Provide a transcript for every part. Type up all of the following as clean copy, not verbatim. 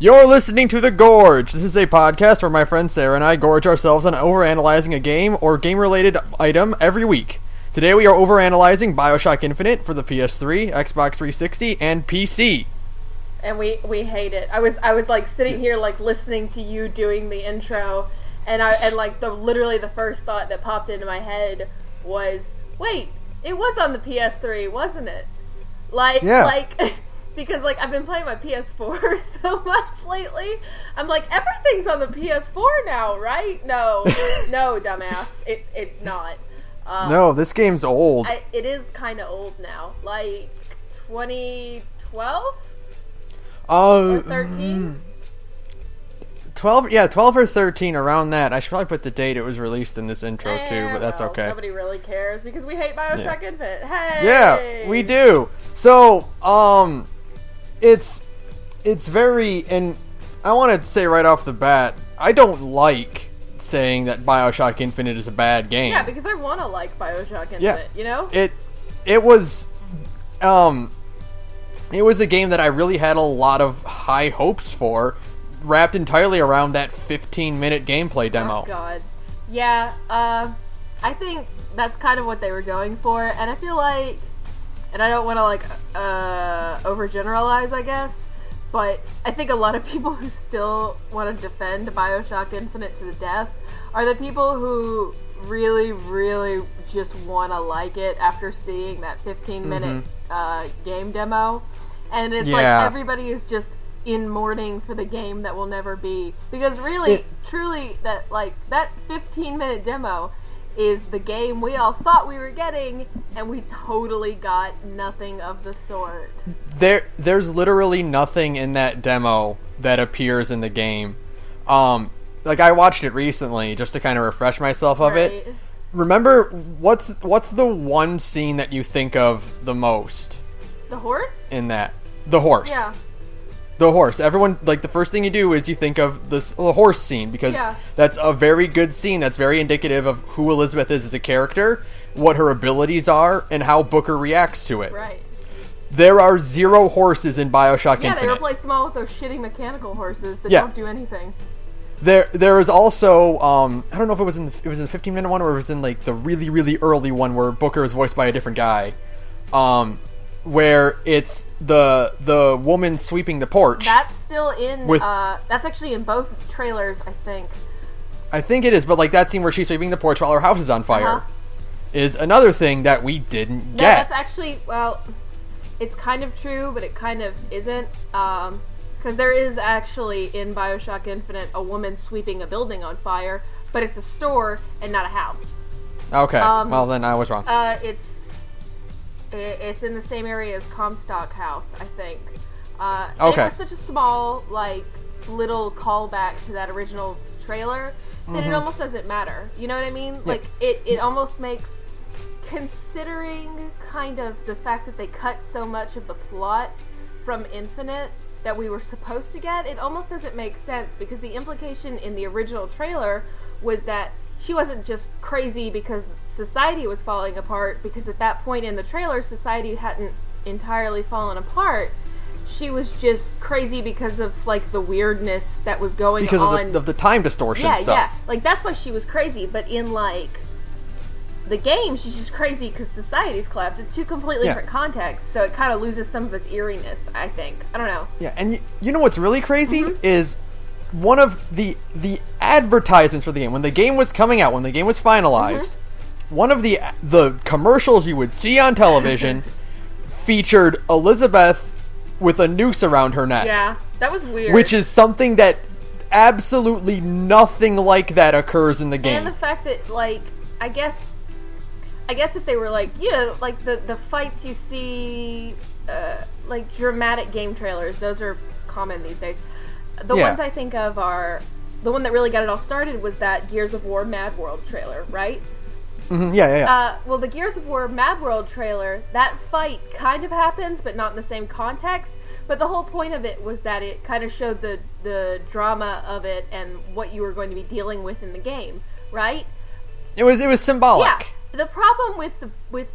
You're listening to The Gorge. This is a podcast where my friend Sara and I gorge ourselves on overanalyzing a game or game-related item every week. Today we are overanalyzing Bioshock Infinite for the PS3, Xbox 360, and PC. And we hate it. I was like sitting here like listening to you doing the intro, and literally the first thought that popped into my head was, wait, it was on the PS3, wasn't it? Because I've been playing my PS4 so much lately. I'm like, everything's on the PS4 now, right? No, dumbass. It's not. No, this game's old. It is kind of old now. Like 2012 or 13. 12 or 13, around that. I should probably put the date it was released in this intro too, but that's okay. Nobody really cares because we hate Bioshock Infinite. Hey! Yeah, we do. So, it's very, and I want to say right off the bat, I don't like saying that Bioshock Infinite is a bad game. Yeah, because I want to like Bioshock Infinite, you know? It was a game that I really had a lot of high hopes for, wrapped entirely around that 15-minute gameplay demo. Oh, God. Yeah, I think that's kind of what they were going for, and I feel like, and I don't want to, overgeneralize, I guess, but I think a lot of people who still want to defend Bioshock Infinite to the death are the people who really, really just want to like it after seeing that 15-minute game demo. And it's like everybody is just in mourning for the game that will never be. Because really, truly, that 15-minute demo is the game we all thought we were getting, and we totally got nothing of the sort. There's literally nothing in that demo that appears in the game. I watched it recently just to kind of refresh myself of it. Remember, what's the one scene that you think of the most? The horse? In that. The horse. Yeah. The horse. Everyone, the first thing you do is you think of the horse scene, because that's a very good scene that's very indicative of who Elizabeth is as a character, what her abilities are, and how Booker reacts to it. Right. There are 0 horses in Bioshock Infinite. Yeah, they replaced them all with those shitty mechanical horses that don't do anything. There is also, I don't know if it was in the 15-minute one or it was in the really, really early one where Booker is voiced by a different guy. Where it's the woman sweeping the porch. That's still in, that's actually in both trailers, I think. I think it is, but that scene where she's sweeping the porch while her house is on fire is another thing that we didn't get. No, that's actually, it's kind of true, but it kind of isn't. Because there is actually, in Bioshock Infinite, a woman sweeping a building on fire, but it's a store and not a house. Okay, well then I was wrong. It's in the same area as Comstock House, I think. Okay. It was such a small, little callback to that original trailer that it almost doesn't matter. You know what I mean? Yeah. It almost makes, considering kind of the fact that they cut so much of the plot from Infinite that we were supposed to get, it almost doesn't make sense, because the implication in the original trailer was that she wasn't just crazy because society was falling apart, because at that point in the trailer, society hadn't entirely fallen apart. She was just crazy because of, the weirdness that was going on. Because of the time distortion stuff. Yeah. That's why she was crazy, but in, the game, she's just crazy because society's collapsed. It's two completely different contexts, so it kind of loses some of its eeriness, I think. I don't know. Yeah, and you know what's really crazy is one of the advertisements for the game, when the game was coming out, when the game was finalized, one of the commercials you would see on television featured Elizabeth with a noose around her neck. Yeah, that was weird. Which is something that absolutely nothing like that occurs in the game. And the fact that, I guess if they were the fights you see, dramatic game trailers, those are common these days. The ones I think of are, the one that really got it all started was that Gears of War Mad World trailer, right? Mm-hmm. Yeah. Well, the Gears of War Mad World trailer, that fight kind of happens, but not in the same context. But the whole point of it was that it kind of showed the drama of it and what you were going to be dealing with in the game, right? It was symbolic. Yeah. The problem with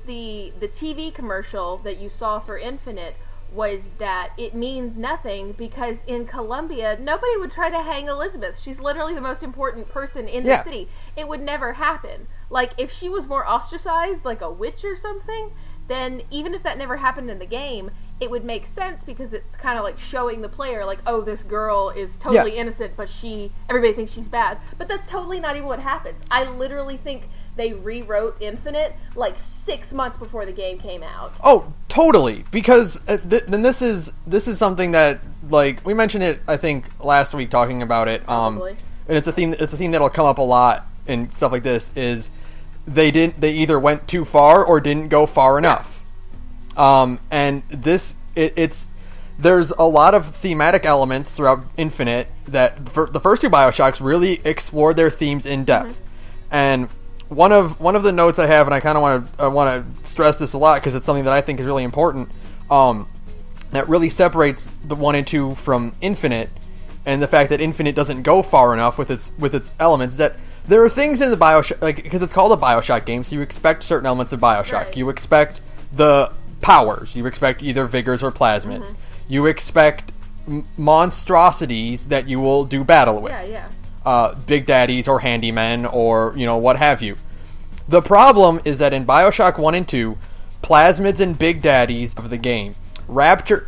the TV commercial that you saw for Infinite was that it means nothing because in Colombia, nobody would try to hang Elizabeth. She's literally the most important person in the city. It would never happen. Like, if she was more ostracized, like a witch or something, then even if that never happened in the game, it would make sense because it's kind of like showing the player, like, oh, this girl is totally innocent, but everybody thinks she's bad. But that's totally not even what happens. I literally think they rewrote Infinite like 6 months before the game came out. Oh, totally. Because then this is something that, like, we mentioned it, I think, last week talking about it. Probably. And it's a theme that'll come up a lot in stuff like this. Is they either went too far or didn't go far enough. And there's a lot of thematic elements throughout Infinite that the first two Bioshocks really explored their themes in depth. And one of the notes I have, and I kind of want to stress this a lot because it's something that I think is really important, that really separates the 1 and 2 from Infinite, and the fact that Infinite doesn't go far enough with its elements, that there are things in the Bioshock, like, because it's called a Bioshock game, so you expect certain elements of Bioshock. Right. You expect the powers. You expect either vigors or plasmids. You expect monstrosities that you will do battle with. Big daddies or handymen or, what have you. The problem is that in Bioshock 1 and 2, plasmids and big daddies of the game, Rapture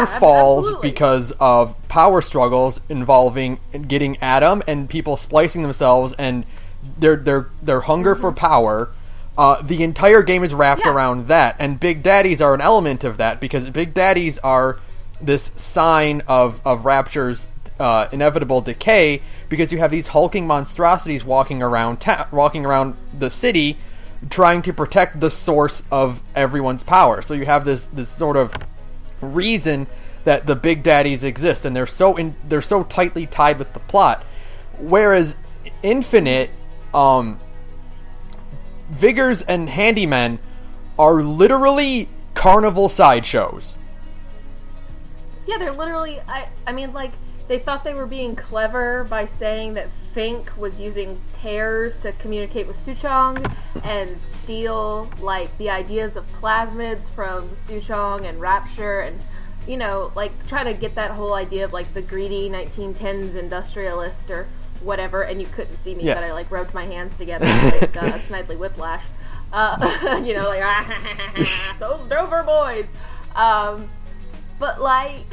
falls absolutely. Because of power struggles involving getting Adam and people splicing themselves and their hunger for power. The entire game is wrapped around that, and big daddies are an element of that because big daddies are this sign of Rapture's inevitable decay, because you have these hulking monstrosities walking around the city trying to protect the source of everyone's power. So you have this sort of reason that the big daddies exist, and they're so tightly tied with the plot. Whereas Infinite, vigors and handymen are literally carnival sideshows. Yeah, they're literally, I mean, like, they thought they were being clever by saying that Fink was using tears to communicate with Suchong and steal, like, the ideas of plasmids from Suchong and Rapture and, like, try to get that whole idea of, like, the greedy 1910s industrialist or whatever, and you couldn't see me, but I, like, rubbed my hands together like Snidely Whiplash. Those Dover boys. But, like,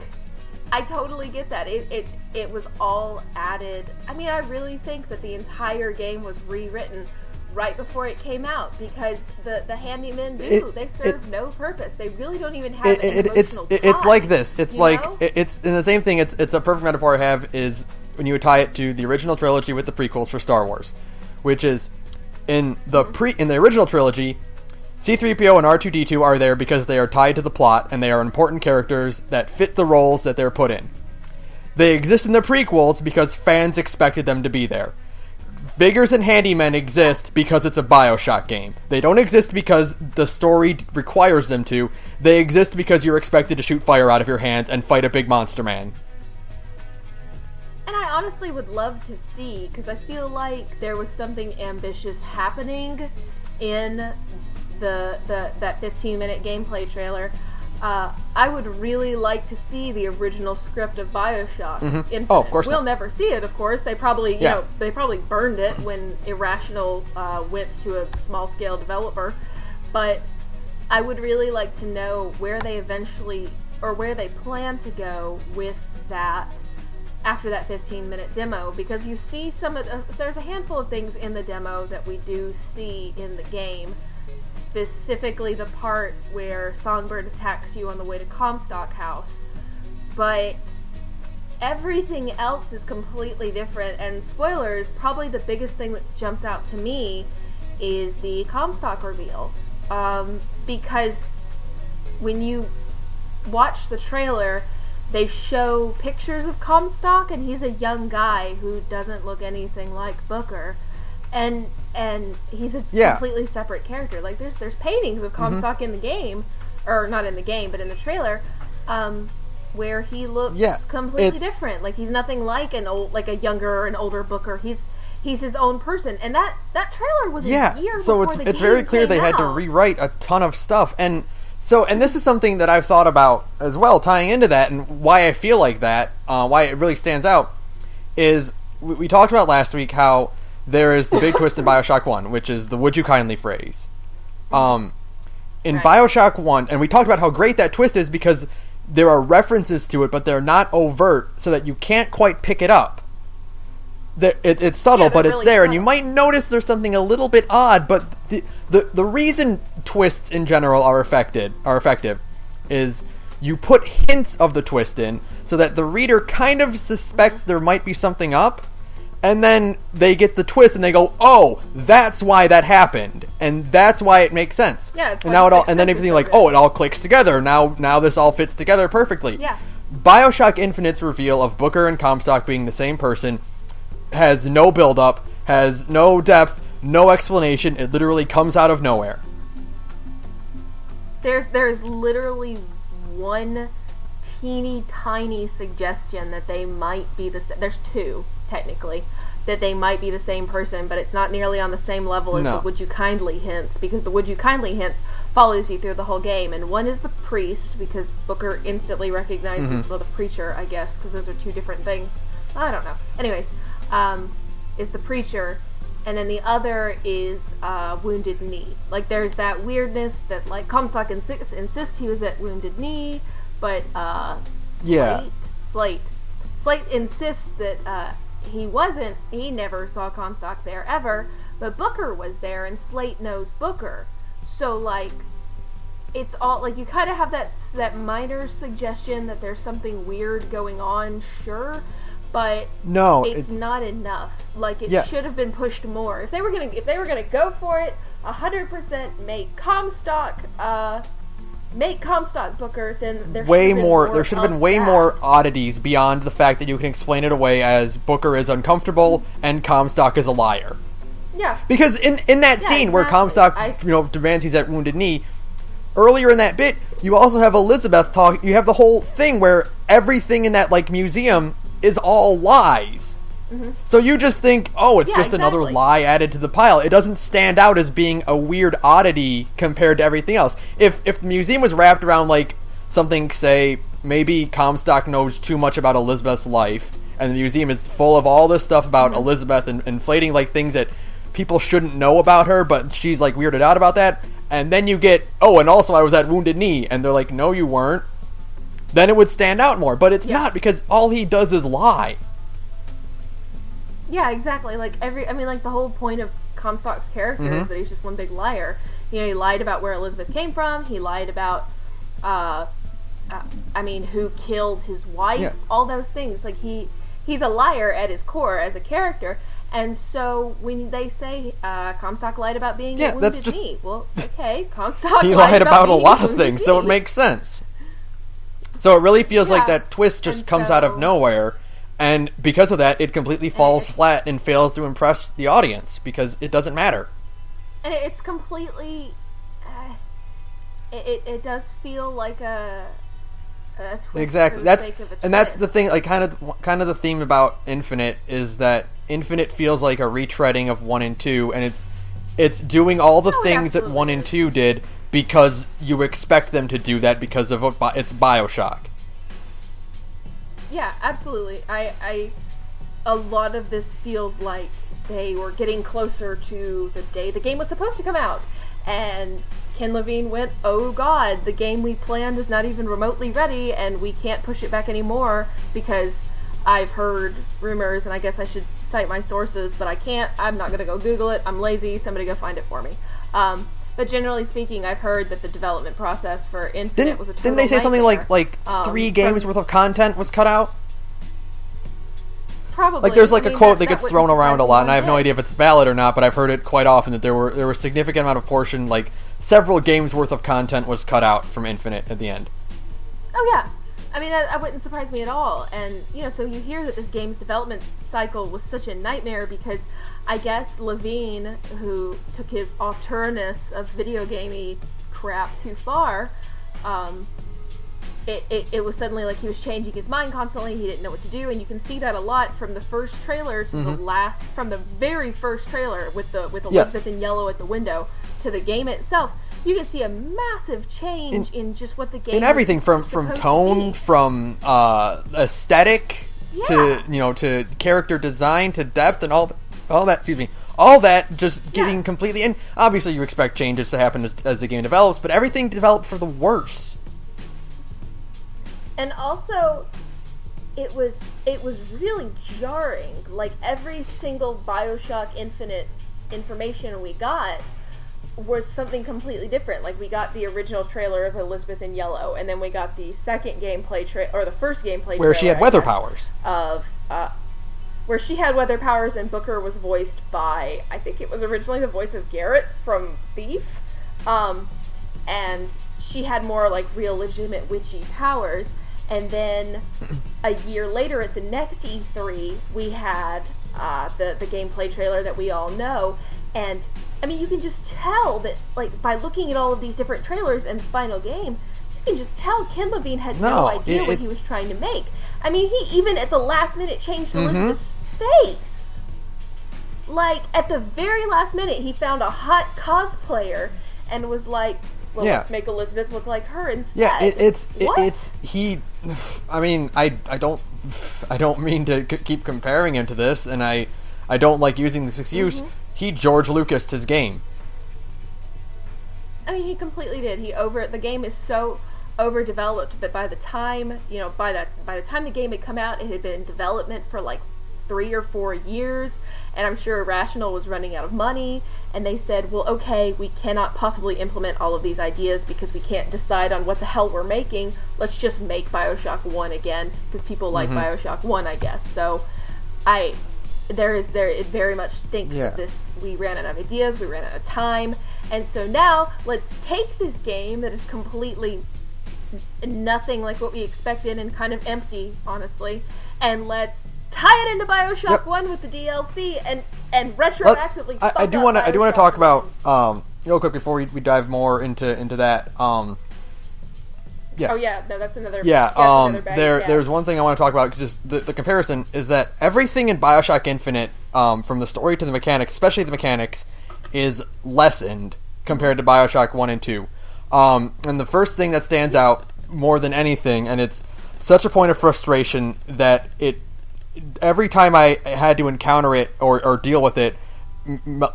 I totally get that. It was all added. I mean, I really think that the entire game was rewritten right before it came out because the handymen they serve no purpose. They really don't even have an emotional tie, it's like this. It's like know? It's in the same thing. It's a perfect metaphor I have is when you tie it to the original trilogy with the prequels for Star Wars, which is in the original trilogy, C-3PO and R2-D2 are there because they are tied to the plot and they are important characters that fit the roles that they're put in. They exist in the prequels because fans expected them to be there. Vigors and handymen exist because it's a Bioshock game. They don't exist because the story requires them to. They exist because you're expected to shoot fire out of your hands and fight a big monster man. And I honestly would love to see, because I feel like there was something ambitious happening in that 15-minute gameplay trailer. I would really like to see the original script of Bioshock. Infinite. Oh, of course we'll not. never see it, of course. They probably, they probably burned it when Irrational went to a small-scale developer. But I would really like to know where they eventually, or where they plan to go with that after that 15-minute demo, because you see there's a handful of things in the demo that we do see in the game. Specifically the part where Songbird attacks you on the way to Comstock House. But everything else is completely different, and spoilers, probably the biggest thing that jumps out to me is the Comstock reveal. Because when you watch the trailer, they show pictures of Comstock, and he's a young guy who doesn't look anything like Booker. And he's a completely separate character. Like, there's paintings of Comstock in the game, or not in the game, but in the trailer, where he looks completely different. Like, he's nothing like a younger or an older Booker. He's his own person. And that trailer was a year before the game it's very clear they had to out. rewrite a ton of stuff. And So, and this is something that I've thought about as well, tying into that, and why I feel like that, why it really stands out, is we talked about last week how there is the big twist in Bioshock 1, which is the "would you kindly" phrase. In Right. Bioshock 1, and we talked about how great that twist is because there are references to it, but they're not overt, so that you can't quite pick it up. It's subtle, Yeah, but they're it's really there, and you subtle. might notice there's something a little bit odd, but the reason twists in general are effective is you put hints of the twist in so that the reader kind of suspects there might be something up, and then they get the twist and they go, "Oh, that's why that happened, and that's why it makes sense." Yeah, it's and why now it it all, makes and then sense everything is like, so good. "Oh, it all clicks together. Now this all fits together perfectly." Yeah. Bioshock Infinite's reveal of Booker and Comstock being the same person has no build-up, has no depth, no explanation. It literally comes out of nowhere. There's literally one teeny tiny suggestion that they might be there's two technically that they might be the same person, but it's not nearly on the same level as No. the "would you kindly" hints, because the "would you kindly" hints follows you through the whole game. And one is the priest, because Booker instantly recognizes well, the preacher, I guess, because those are two different things. I don't know. Anyways, is the preacher, and then the other is Wounded Knee. Like, there's that weirdness that, like, Comstock insists he was at Wounded Knee, but Yeah. Slate insists that he wasn't. He never saw Comstock there ever, but Booker was there, and Slate knows Booker. So, like, it's all like you kind of have that minor suggestion that there's something weird going on, sure, but No, it's not enough. Like, it Yeah. should have been pushed more. If they were gonna go for it, 100% make Comstock Booker. Then there way should have been more. There should have of been way that. more oddities beyond the fact that you can explain it away as Booker is uncomfortable and Comstock is a liar. Yeah. Because in that Yeah, scene where exactly. Comstock demands he's at Wounded Knee, earlier in that bit you also have Elizabeth talk. You have the whole thing where everything in that like museum is all lies. So you just think, oh, it's Yeah, just another exactly. lie added to the pile. It doesn't stand out as being a weird oddity compared to everything else. If the museum was wrapped around like something, say, maybe Comstock knows too much about Elizabeth's life, and the museum is full of all this stuff about Elizabeth and inflating like things that people shouldn't know about her, but she's like weirded out about that, and then you get, oh, and also I was at Wounded Knee, and they're like, no, you weren't. Then it would stand out more, but it's not, because all he does is lie. Yeah, exactly. Like the whole point of Comstock's character is that he's just one big liar. You know, he lied about where Elizabeth came from. He lied about, who killed his wife. Yeah. All those things. Like he's a liar at his core as a character. And so when they say Comstock lied about being a Wounded Knee, well, okay, Comstock He lied about a being lot of Wounded things, so it Knee. makes sense. So it really feels like Yeah. that twist just And comes out of so- nowhere, and because of that, it completely falls flat and fails to impress the audience, because it doesn't matter. And it's completely. It does feel like a twist Exactly. for the That's sake of a and that's twist. the thing. Like kind of the theme about Infinite is that Infinite feels like a retreading of 1 and 2, and it's doing all the Oh, it things that 1 and 2 did because you expect them to do that because of it's Bioshock. Yeah, absolutely. A lot of this feels like they were getting closer to the day the game was supposed to come out, and Ken Levine went, "Oh God, the game we planned is not even remotely ready, and we can't push it back anymore because I've heard rumors, and I guess I should cite my sources, but I can't. I'm not gonna go Google it. I'm lazy. Somebody go find it for me." But generally speaking, I've heard that the development process for Infinite was a total Didn't they say something nightmare. like 3 games worth of content was cut out? Probably. Like there's like I a mean, quote that gets wouldn't thrown around a surprise lot, me and I have no one bit. idea if it's valid or not, but I've heard it quite often that there were a significant amount of portion, like several games worth of content was cut out from Infinite at the end. Oh yeah, I mean that wouldn't surprise me at all. And so you hear that this game's development cycle was such a nightmare because I guess Levine, who took his auteurness of video gamey crap too far, it was suddenly like he was changing his mind constantly. He didn't know what to do, and you can see that a lot from the first trailer to from the very first trailer with Elizabeth in yellow at the window to the game itself. you can see a massive change in just what the game in everything from tone, from aesthetic to to character design to depth and all that. Excuse me. All that just getting completely... And obviously you expect changes to happen as the game develops, but everything developed for the worse. And also, it was really jarring. Like, every single Bioshock Infinite information we got was something completely different. Like, we got the original trailer of Elizabeth in yellow, and then we got the second gameplay or the first gameplay where trailer, she had weather powers. Where she had weather powers, and Booker was voiced by, I think it was originally the voice of Garrett from Thief, and she had more, like, real, legitimate witchy powers. And then a year later at the next E3, we had the gameplay trailer that we all know, and, I mean, you can just tell that, like, by looking at all of these different trailers and the final game, you can just tell Ken Levine had no idea what he was trying to make. I mean, he even at the last minute changed Elizabeth's face. Like, at the very last minute, he found a hot cosplayer and was like, well, let's make Elizabeth look like her instead. Yeah, I mean, I don't mean to keep comparing him to this, and I don't like using this excuse. He George Lucas'd his game. I mean, he completely did. The game is so overdeveloped that by the time the game had come out, it had been in development for like 3 or 4 years, and I'm sure Irrational was running out of money, and they said, well, okay, we cannot possibly implement all of these ideas because we can't decide on what the hell we're making. Let's just make Bioshock 1 again, because people like Bioshock 1, I guess. So, it very much stinks this. We ran out of ideas, we ran out of time, and so now, let's take this game that is completely nothing like what we expected and kind of empty, honestly, and let's tie it into Bioshock 1 with the DLC and retroactively. I do want to talk about real quick before we dive more into that. Yeah. Oh yeah, no, that's another. Yeah. Another bag. There's one thing I want to talk about. Just the comparison is that everything in Bioshock Infinite, from the story to the mechanics, especially the mechanics, is lessened compared to Bioshock 1 and 2. And the first thing that stands out more than anything, and it's such a point of frustration that every time I had to encounter it or deal with it,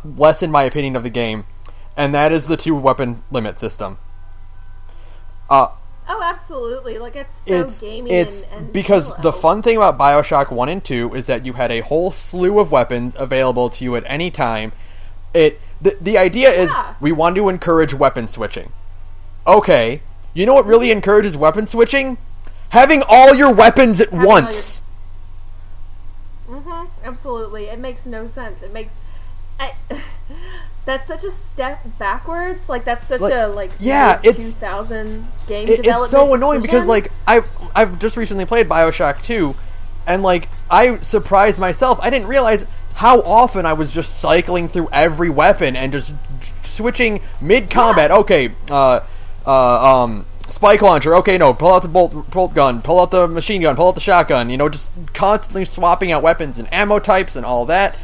lessened my opinion of the game, and that is the 2-weapon limit system. Oh, absolutely! Like it's gamey. And because the fun thing about Bioshock 1 and 2 is that you had a whole slew of weapons available to you at any time. The idea is we want to encourage weapon switching. Okay, you know what really encourages weapon switching? Having all your weapons at once. Absolutely. It makes no sense. That's such a step backwards. Like, that's such a, it's 2000 game development it's so annoying decision. because, I've just recently played Bioshock 2, and, I surprised myself. I didn't realize how often I was just cycling through every weapon and just switching mid-combat. Okay, spike launcher. Okay, no, pull out the bolt gun, pull out the machine gun, pull out the shotgun. Just constantly swapping out weapons and ammo types and all that.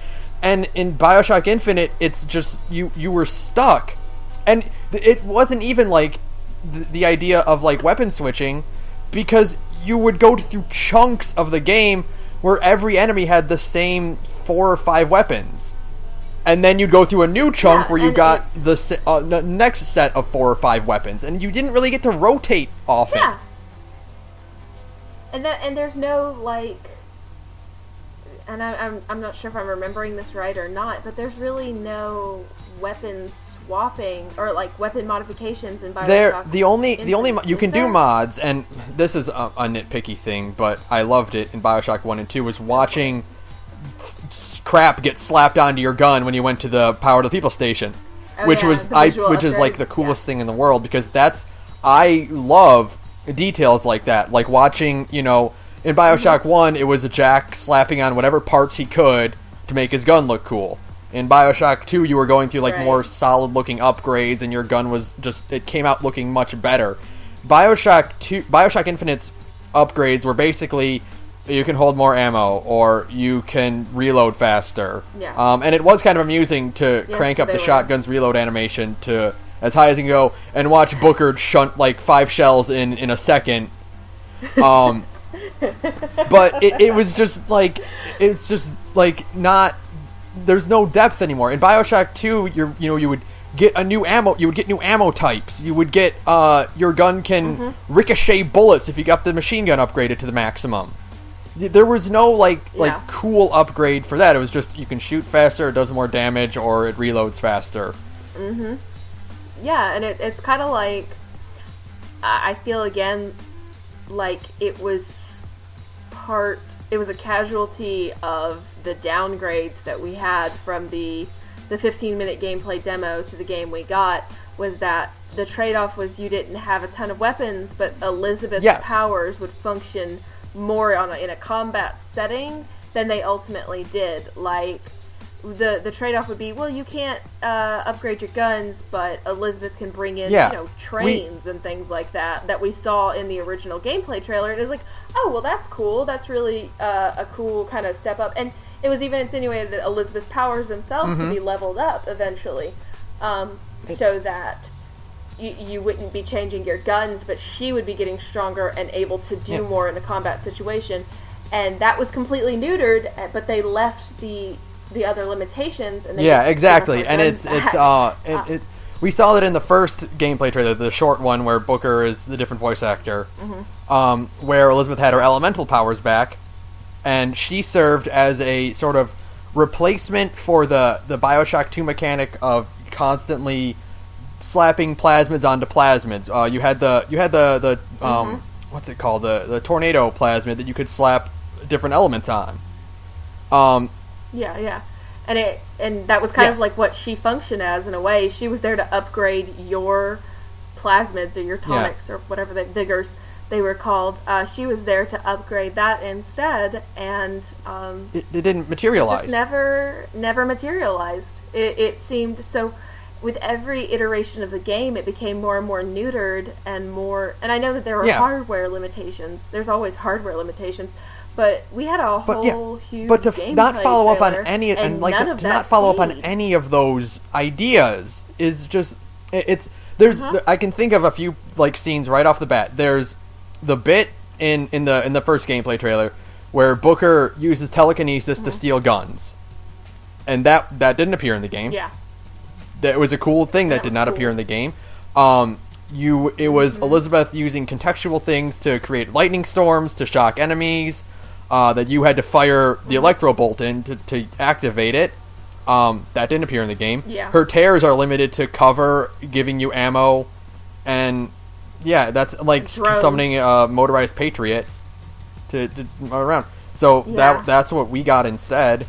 And in Bioshock Infinite, it's just you were stuck, and it wasn't even the idea of weapon switching, because you would go through chunks of the game where every enemy had the same 4 or 5 weapons. And then you'd go through a new chunk where you got the next set of 4 or 5 weapons, and you didn't really get to rotate often. Yeah. And there's no and I'm not sure if I'm remembering this right or not, but there's really no weapon swapping or weapon modifications in Bioshock. The only you can do mods, and this is a nitpicky thing, but I loved it in Bioshock 1 and 2, was watching crap get slapped onto your gun when you went to the Power to the People station, which is the coolest thing in the world, because I love details like that, like watching, in Bioshock 1 it was a Jack slapping on whatever parts he could to make his gun look cool. In Bioshock 2 you were going through more solid looking upgrades, and your gun was it came out looking much better. Bioshock Infinite's upgrades were basically, you can hold more ammo, or you can reload faster. Yeah. And it was kind of amusing to crank up the shotgun's reload animation to as high as you can go, and watch Booker shunt like 5 shells in a second. But it was just like, it's just like not. There's no depth anymore. In Bioshock 2, you would get a new ammo. You would get new ammo types. You would get your gun can ricochet bullets if you got the machine gun upgraded to the maximum. There was no like cool upgrade for that. It was just you can shoot faster, it does more damage, or it reloads faster. Yeah, and it's kind of like, I feel again like it was a casualty of the downgrades that we had from the 15-minute gameplay demo to the game we got, was that the trade-off was you didn't have a ton of weapons, but Elizabeth's powers would function more in a combat setting than they ultimately did. Like, the trade-off would be, well, you can't upgrade your guns, but Elizabeth can bring in trains and things like that we saw in the original gameplay trailer. It was like, oh, well, that's cool. That's really a cool kind of step up. And it was even insinuated that Elizabeth's powers themselves could be leveled up eventually, so that you wouldn't be changing your guns, but she would be getting stronger and able to do more in a combat situation. And that was completely neutered, but they left the other limitations. And exactly. And we saw that in the first gameplay trailer, the short one where Booker is the different voice actor, where Elizabeth had her elemental powers back, and she served as a sort of replacement for the Bioshock 2 mechanic of constantly slapping plasmids onto plasmids. You had the what's it called, the tornado plasmid that you could slap different elements on. And that was kind of like what she functioned as in a way. She was there to upgrade your plasmids or your tonics or whatever the vigors they were called. She was there to upgrade that instead, and it didn't materialize. Just never materialized. It seemed so. With every iteration of the game, it became more and more neutered and more. And I know that there were hardware limitations. There's always hardware limitations, but we had a whole huge. But to not follow up on any any of those ideas is just there's I can think of a few like scenes right off the bat. There's the bit in the first gameplay trailer where Booker uses telekinesis to steal guns, and that didn't appear in the game. Yeah. That was a cool thing that did not appear in the game. It was Elizabeth using contextual things to create lightning storms to shock enemies. That you had to fire the electro bolt in to activate it. That didn't appear in the game. Yeah. Her tears are limited to cover, giving you ammo, and that's like summoning a motorized Patriot to around. So that's what we got instead.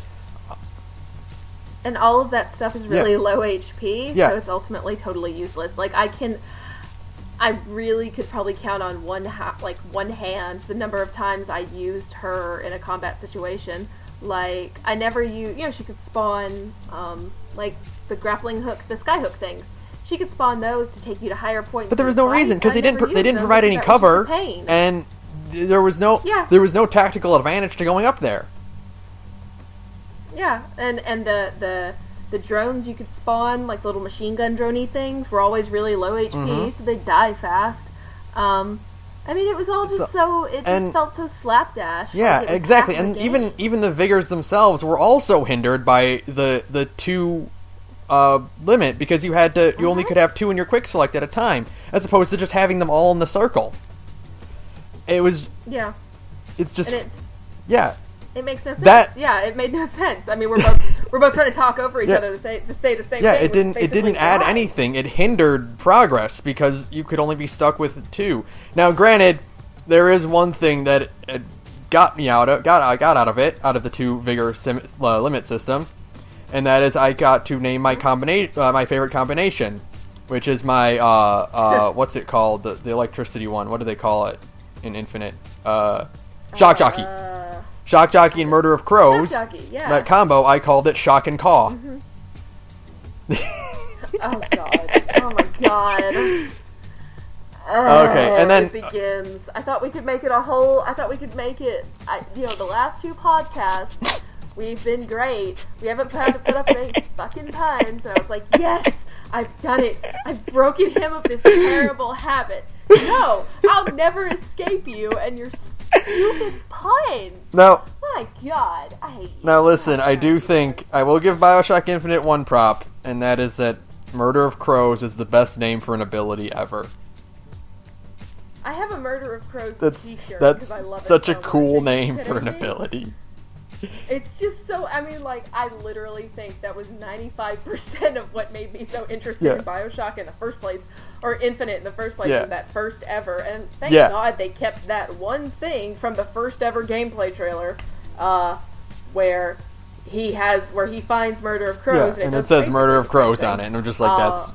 And all of that stuff is really low HP, so it's ultimately totally useless. Like, I really could probably count on one hand the number of times I used her in a combat situation. Like, I never used, she could spawn, like, the grappling hook, the skyhook things. She could spawn those to take you to higher points. But there was no reason, because they didn't provide any cover, and there was no tactical advantage to going up there. Yeah, and the drones you could spawn, like little machine gun drone-y things, were always really low HP, so they'd die fast. I mean, it was all just just felt so slapdash. Yeah, like exactly. And even the vigors themselves were also hindered by the 2 limit, because you only could have 2 in your quick select at a time, as opposed to just having them all in the circle. It was It's just It makes no sense. It made no sense. I mean, we're both trying to talk over each other to say the same thing. Yeah, it didn't add anything. It hindered progress because you could only be stuck with 2. Now, granted, there is one thing that got out of the 2 vigor limit system, and that is I got to name my my favorite combination, which is my what's it called, the electricity one? What do they call it in Infinite? Shock Jockey. Shock Jockey and Murder of Crows. Shock Jockey, yeah. That combo, I called it Shock and Caw. Oh god! Oh my god! Okay, and then it begins. I thought we could make it the last 2 podcasts, we've been great. We haven't had to put up any fucking puns, and I was like, yes, I've done it. I've broken him of this terrible habit. No, I'll never escape you and your stupid puns. Now, my God, I hate you. Now listen, I do think I will give Bioshock Infinite one prop, and that is that Murder of Crows is the best name for an ability ever. I have a Murder of Crows t-shirt that's because I love it such so a cool much. name for an ability. It's just so, I mean, like, I literally think that was 95% of what made me so interested in Bioshock in the first place, or Infinite in the first place, in that first ever, and thank God they kept that one thing from the first ever gameplay trailer, where he finds Murder of Crows, and it says Murder of Crows on it, and I'm just like,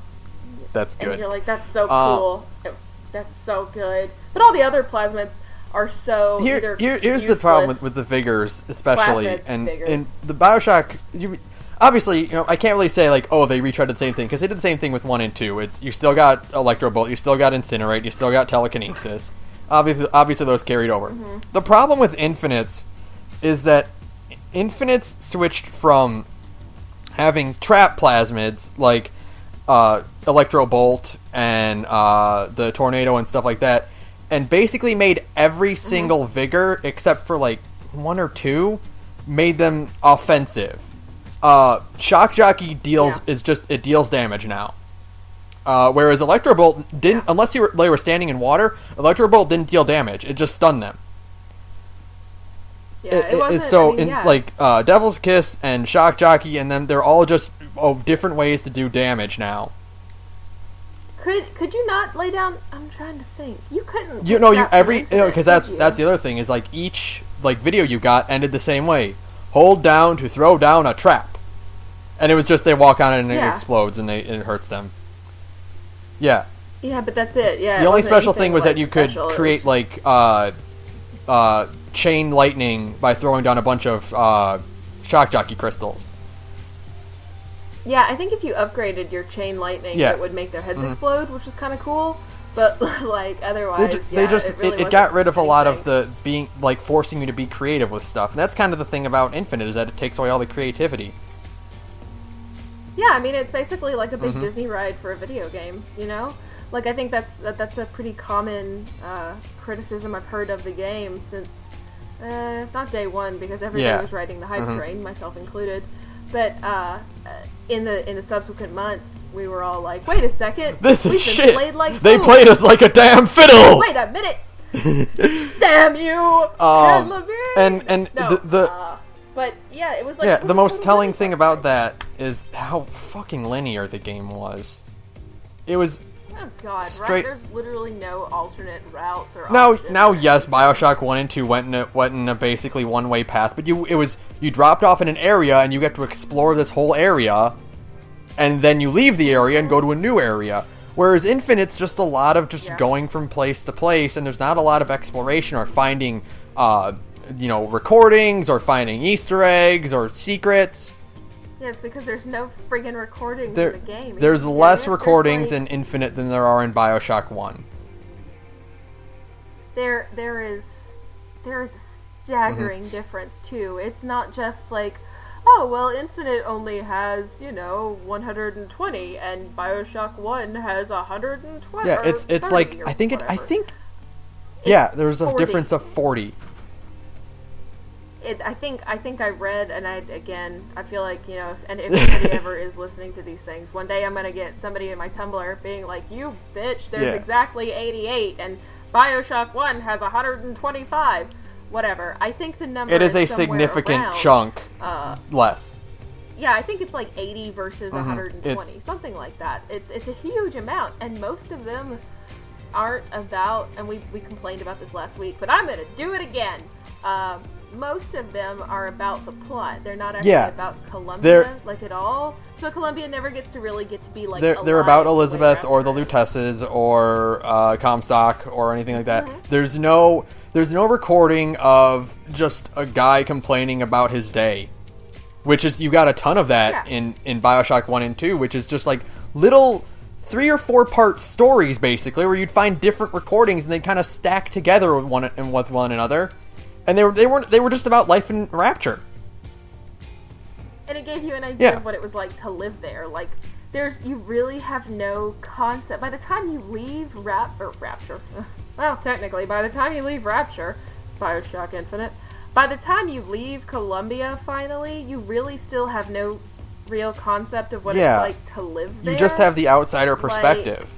that's good. And you're like, that's so cool. That's so good. But all the other plasmids are so here's the problem with the figures, especially, and in the Bioshock, obviously, I can't really say like, oh, they retreaded the same thing, because they did the same thing with 1 and 2. It's you still got Electro Bolt, you still got Incinerate, you still got Telekinesis. Obviously those carried over. Mm-hmm. The problem with Infinites is that Infinites switched from having trap plasmids like Electro Bolt and the Tornado and stuff like that, and basically made every single vigor except for like 1 or 2 made them offensive. Shock Jockey deals deals damage now. Whereas Electro Bolt didn't, unless they were standing in water. Electro Bolt didn't deal damage; it just stunned them. Yeah, it wasn't. Devil's Kiss and Shock Jockey, and then they're all just different ways to do damage now. Could you not lay down? I'm trying to think. You couldn't. Because that's the other thing is like each video you got ended the same way. Hold down to throw down a trap, and it was just they walk on it and it explodes and it hurts them. Yeah. Yeah, but that's it. Yeah. The only special thing was that you could create chain lightning by throwing down a bunch of Shock Jockey crystals. Yeah, I think if you upgraded your chain lightning, it would make their heads explode, which was kind of cool. But like otherwise, it got rid of a lot of the being like forcing you to be creative with stuff, and that's kind of the thing about Infinite is that it takes away all the creativity. Yeah, I mean it's basically like a big Disney ride for a video game, Like I think that's a pretty common criticism I've heard of the game since not day one, because everybody was riding the hype train, myself included. But in the subsequent months, we were all like, "Wait a second, this is shit! They fools. Played us like a damn fiddle! Wait a minute! Damn you, but yeah, it was like the most telling thing about that is how fucking linear the game was. It was. Oh God! Right? There's literally no alternate routes or. Now, yes, Bioshock 1 and 2 went in a basically one-way path, but you dropped off in an area and you get to explore this whole area, and then you leave the area and go to a new area. Whereas Infinite's just a lot of going from place to place, and there's not a lot of exploration or finding, recordings or finding Easter eggs or secrets. Yeah, it's because there's no friggin' recordings in the game. There's less recordings in Infinite than there are in Bioshock 1. There is a staggering difference, too. It's not just like, oh, well, Infinite only has, 120, and Bioshock 1 has 120. Yeah, it's 30, like, I think there's a difference of 40. I think I read, and I feel like, if anybody ever is listening to these things, one day I'm going to get somebody in my Tumblr being like, you bitch, there's exactly 88, and Bioshock 1 has 125. Whatever. I think the number is a significant chunk less. Yeah, I think it's like 80 versus 120, something like that. It's a huge amount, and most of them aren't about, and we complained about this last week, but I'm going to do it again. Most of them are about the plot. They're not actually about Columbia, at all. So Columbia never gets to really get to be like. They're about Elizabeth or the Lutesses or Comstock or anything like that. There's no recording of just a guy complaining about his day, which is you got a ton of that in Bioshock 1 and 2, which is just like little 3 or 4 part stories basically, where you'd find different recordings and they kind of stack together with one another. And they were just about life in Rapture. And it gave you an idea of what it was like to live there. Like, you really have no concept. By the time you leave Rapture, well, technically, by the time you leave Rapture, Bioshock Infinite, by the time you leave Columbia, finally, you really still have no real concept of what it's like to live there. You just have the outsider perspective.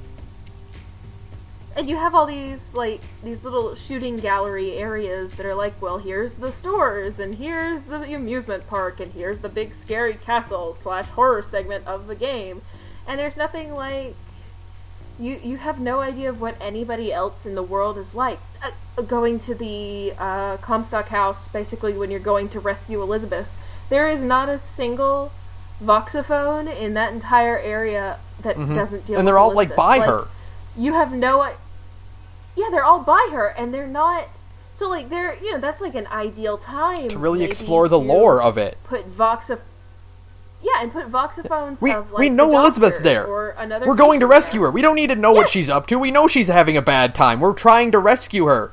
And you have all these little shooting gallery areas that are like, well, here's the stores, and here's the amusement park, and here's the big scary castle / horror segment of the game. And there's nothing like... You have no idea of what anybody else in the world is like. Going to the Comstock house, basically, when you're going to rescue Elizabeth, there is not a single voxophone in that entire area that doesn't deal with And they're all, Elizabeth. by her. You have no... Yeah, they're all by her, and they're not... So, they're... that's, an ideal time to really explore the lore of it. Put voxophones... Yeah, and put voxophones we know Elizabeth's there. We're going to rescue her. We don't need to know what she's up to. We know she's having a bad time. We're trying to rescue her.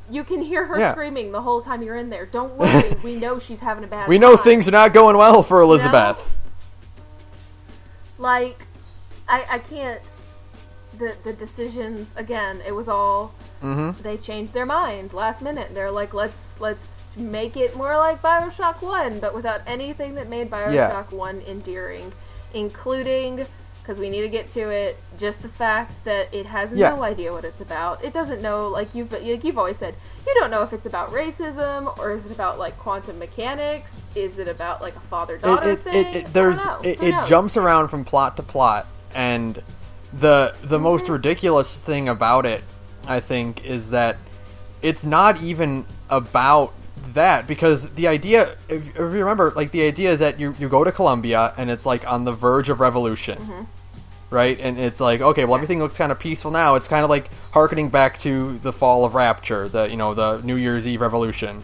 You can hear her screaming the whole time you're in there. Don't worry. We know she's having a bad time. We know things are not going well for Elizabeth. I can't... The decisions, again, it was all... They changed their mind last minute. They're like, let's make it more like Bioshock 1, but without anything that made Bioshock 1 endearing, including, because we need to get to it, just the fact that it has no idea what it's about. It doesn't know, like you've always said, you don't know if it's about racism, or is it about, quantum mechanics? Is it about, a father-daughter thing? It jumps around from plot to plot, and the most ridiculous thing about it, I think, is that it's not even about that, because the idea, if you remember, the idea is that you go to Columbia, and it's, on the verge of revolution, right? And it's okay, well, everything looks kind of peaceful now. It's kind of hearkening back to the fall of Rapture, the New Year's Eve revolution.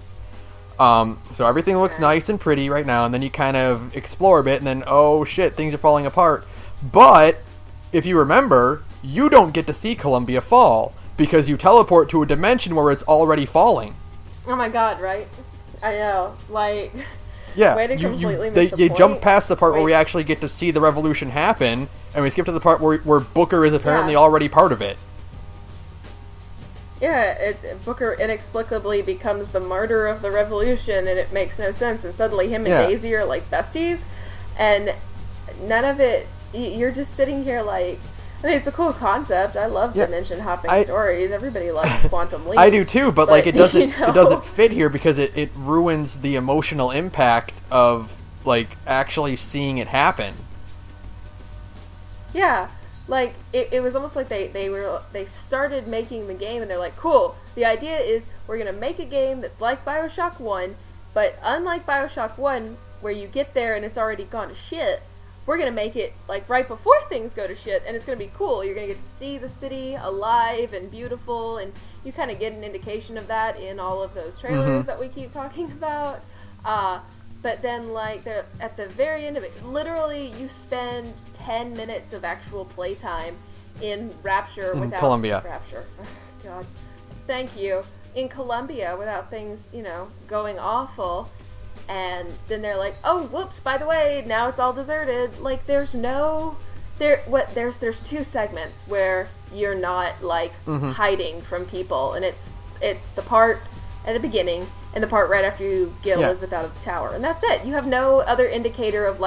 So everything looks nice and pretty right now, and then you kind of explore a bit, and then, oh shit, things are falling apart. But, if you remember, you don't get to see Columbia fall, because you teleport to a dimension where it's already falling. Oh my god, right? I know. Yeah, way to completely miss the they point. jump past the part where we actually get to see the revolution happen, and we skip to the part where Booker is apparently already part of it. Yeah, Booker inexplicably becomes the martyr of the revolution, and it makes no sense, and suddenly him and Daisy are besties, and none of it, you're just sitting here I mean, it's a cool concept. I love dimension hopping stories. Everybody likes Quantum Leap. I do too, but it doesn't it doesn't fit here because it ruins the emotional impact of actually seeing it happen. Yeah, it was almost like they started making the game and they're like, cool. The idea is we're gonna make a game that's like Bioshock 1, but unlike Bioshock 1, where you get there and it's already gone to shit. We're going to make it, right before things go to shit, and it's going to be cool. You're going to get to see the city alive and beautiful, and you kind of get an indication of that in all of those trailers that we keep talking about. But then, at the very end of it, literally, you spend 10 minutes of actual playtime in Rapture without... Columbia. Rapture. God. Thank you. In Columbia, without things, going awful. And then they're like, oh, whoops, by the way, now it's all deserted. There's two segments where you're not, hiding from people. And it's the part at the beginning and the part right after you get Elizabeth out of the tower. And that's it. You have no other indicator of,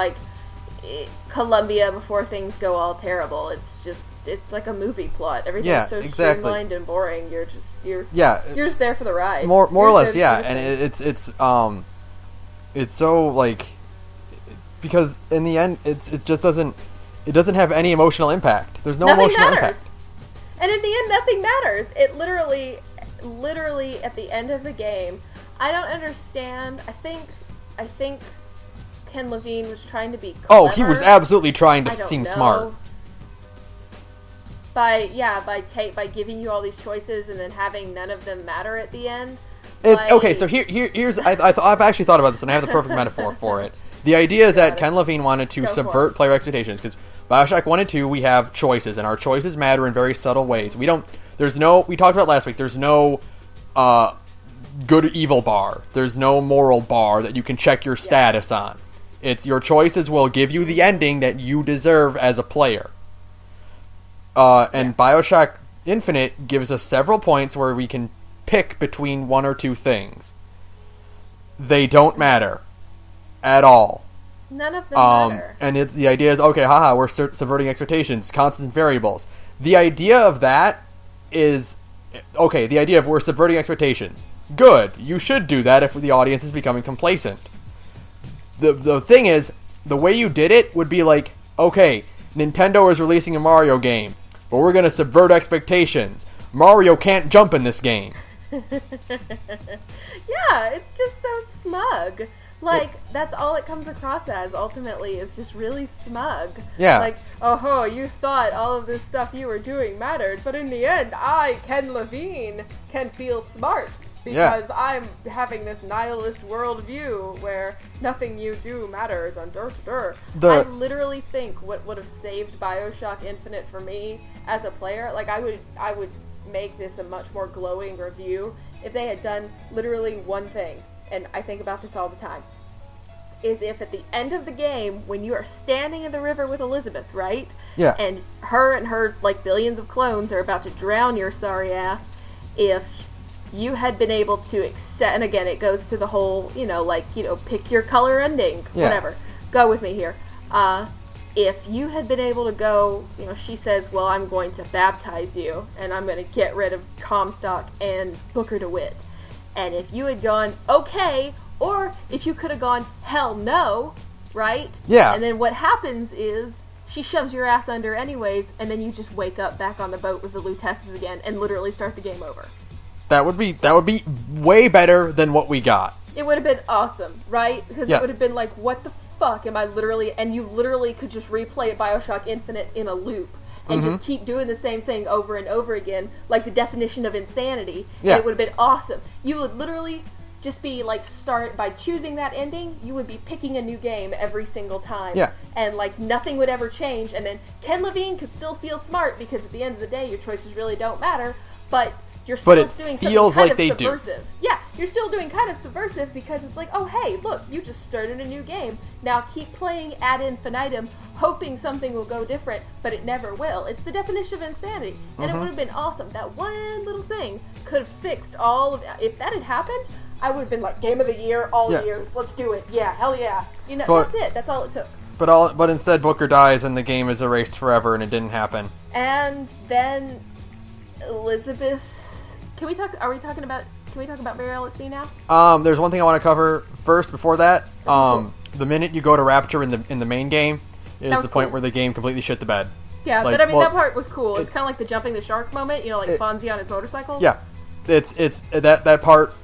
Columbia before things go all terrible. It's like a movie plot. Everything's so streamlined and boring. You're just there for the ride. More or less, yeah. And it's so because in the end it just doesn't have any emotional impact. There's no nothing emotional matters. impact. And in the end nothing matters. It literally at the end of the game, I don't understand. I think Ken Levine was trying to be clever. Oh, he was absolutely trying to seem smart. By giving you all these choices and then having none of them matter at the end. It's okay. So here's I've actually thought about this, and I have the perfect metaphor for it. The idea is that Ken Levine wanted to subvert player expectations, because Bioshock 1 and 2 we have choices, and our choices matter in very subtle ways. We talked about last week. There's no good or evil bar. There's no moral bar that you can check your status on. It's your choices will give you the ending that you deserve as a player. And Bioshock Infinite gives us several points where we can pick between one or two things. They don't matter at all. None of them matter. And the idea is, okay, haha, we're subverting expectations, constant variables. The idea of that is, okay, the idea of we're subverting expectations. Good. You should do that if the audience is becoming complacent. The thing is, the way you did it would be like, okay, Nintendo is releasing a Mario game, but we're going to subvert expectations. Mario can't jump in this game. Yeah, it's just so smug. Like, that's all it comes across as, ultimately, is just really smug. Yeah. Like, oh, you thought all of this stuff you were doing mattered, but in the end, I, Ken Levine, can feel smart. Because I'm having this nihilist worldview where nothing you do matters. I literally think what would have saved Bioshock Infinite for me as a player, like I would make this a much more glowing review if they had done literally one thing, and I think about this all the time, is if at the end of the game, when you are standing in the river with Elizabeth, right? Yeah. And her like billions of clones are about to drown your sorry ass, if you had been able to accept, and again, it goes to the whole, pick your color ending, whatever. Go with me here. If you had been able to go, she says, well, I'm going to baptize you, and I'm going to get rid of Comstock and Booker DeWitt. And if you had gone, okay, or if you could have gone, hell no, right? Yeah. And then what happens is, she shoves your ass under anyways, and then you just wake up back on the boat with the Lutesses again, and literally start the game over. That would be way better than what we got. It would have been awesome, right? Because it would have been like, what the fuck am I literally... And you literally could just replay Bioshock Infinite in a loop and just keep doing the same thing over and over again, like the definition of insanity. Yeah. And it would have been awesome. You would literally just be like, start by choosing that ending, you would be picking a new game every single time. Yeah. And like, nothing would ever change. And then Ken Levine could still feel smart because at the end of the day, your choices really don't matter. But... you're still doing something kind of subversive. Yeah, you're still doing kind of subversive because it's like, oh, hey, look, you just started a new game. Now keep playing ad infinitum, hoping something will go different, but it never will. It's the definition of insanity. And it would have been awesome. That one little thing could have fixed all of that. If that had happened, I would have been like, game of the year, all years. Let's do it. Yeah, hell yeah. That's it. That's all it took. But instead, Booker dies and the game is erased forever, and it didn't happen. And then Elizabeth... Can we talk about Burial at Sea now? There's one thing I want to cover first before that. Cool. The minute you go to Rapture in the main game is the point where the game completely shit the bed. Yeah, but I mean that part was cool. It's kind of like the jumping the shark moment, like Fonzie on his motorcycle. Yeah, it's that part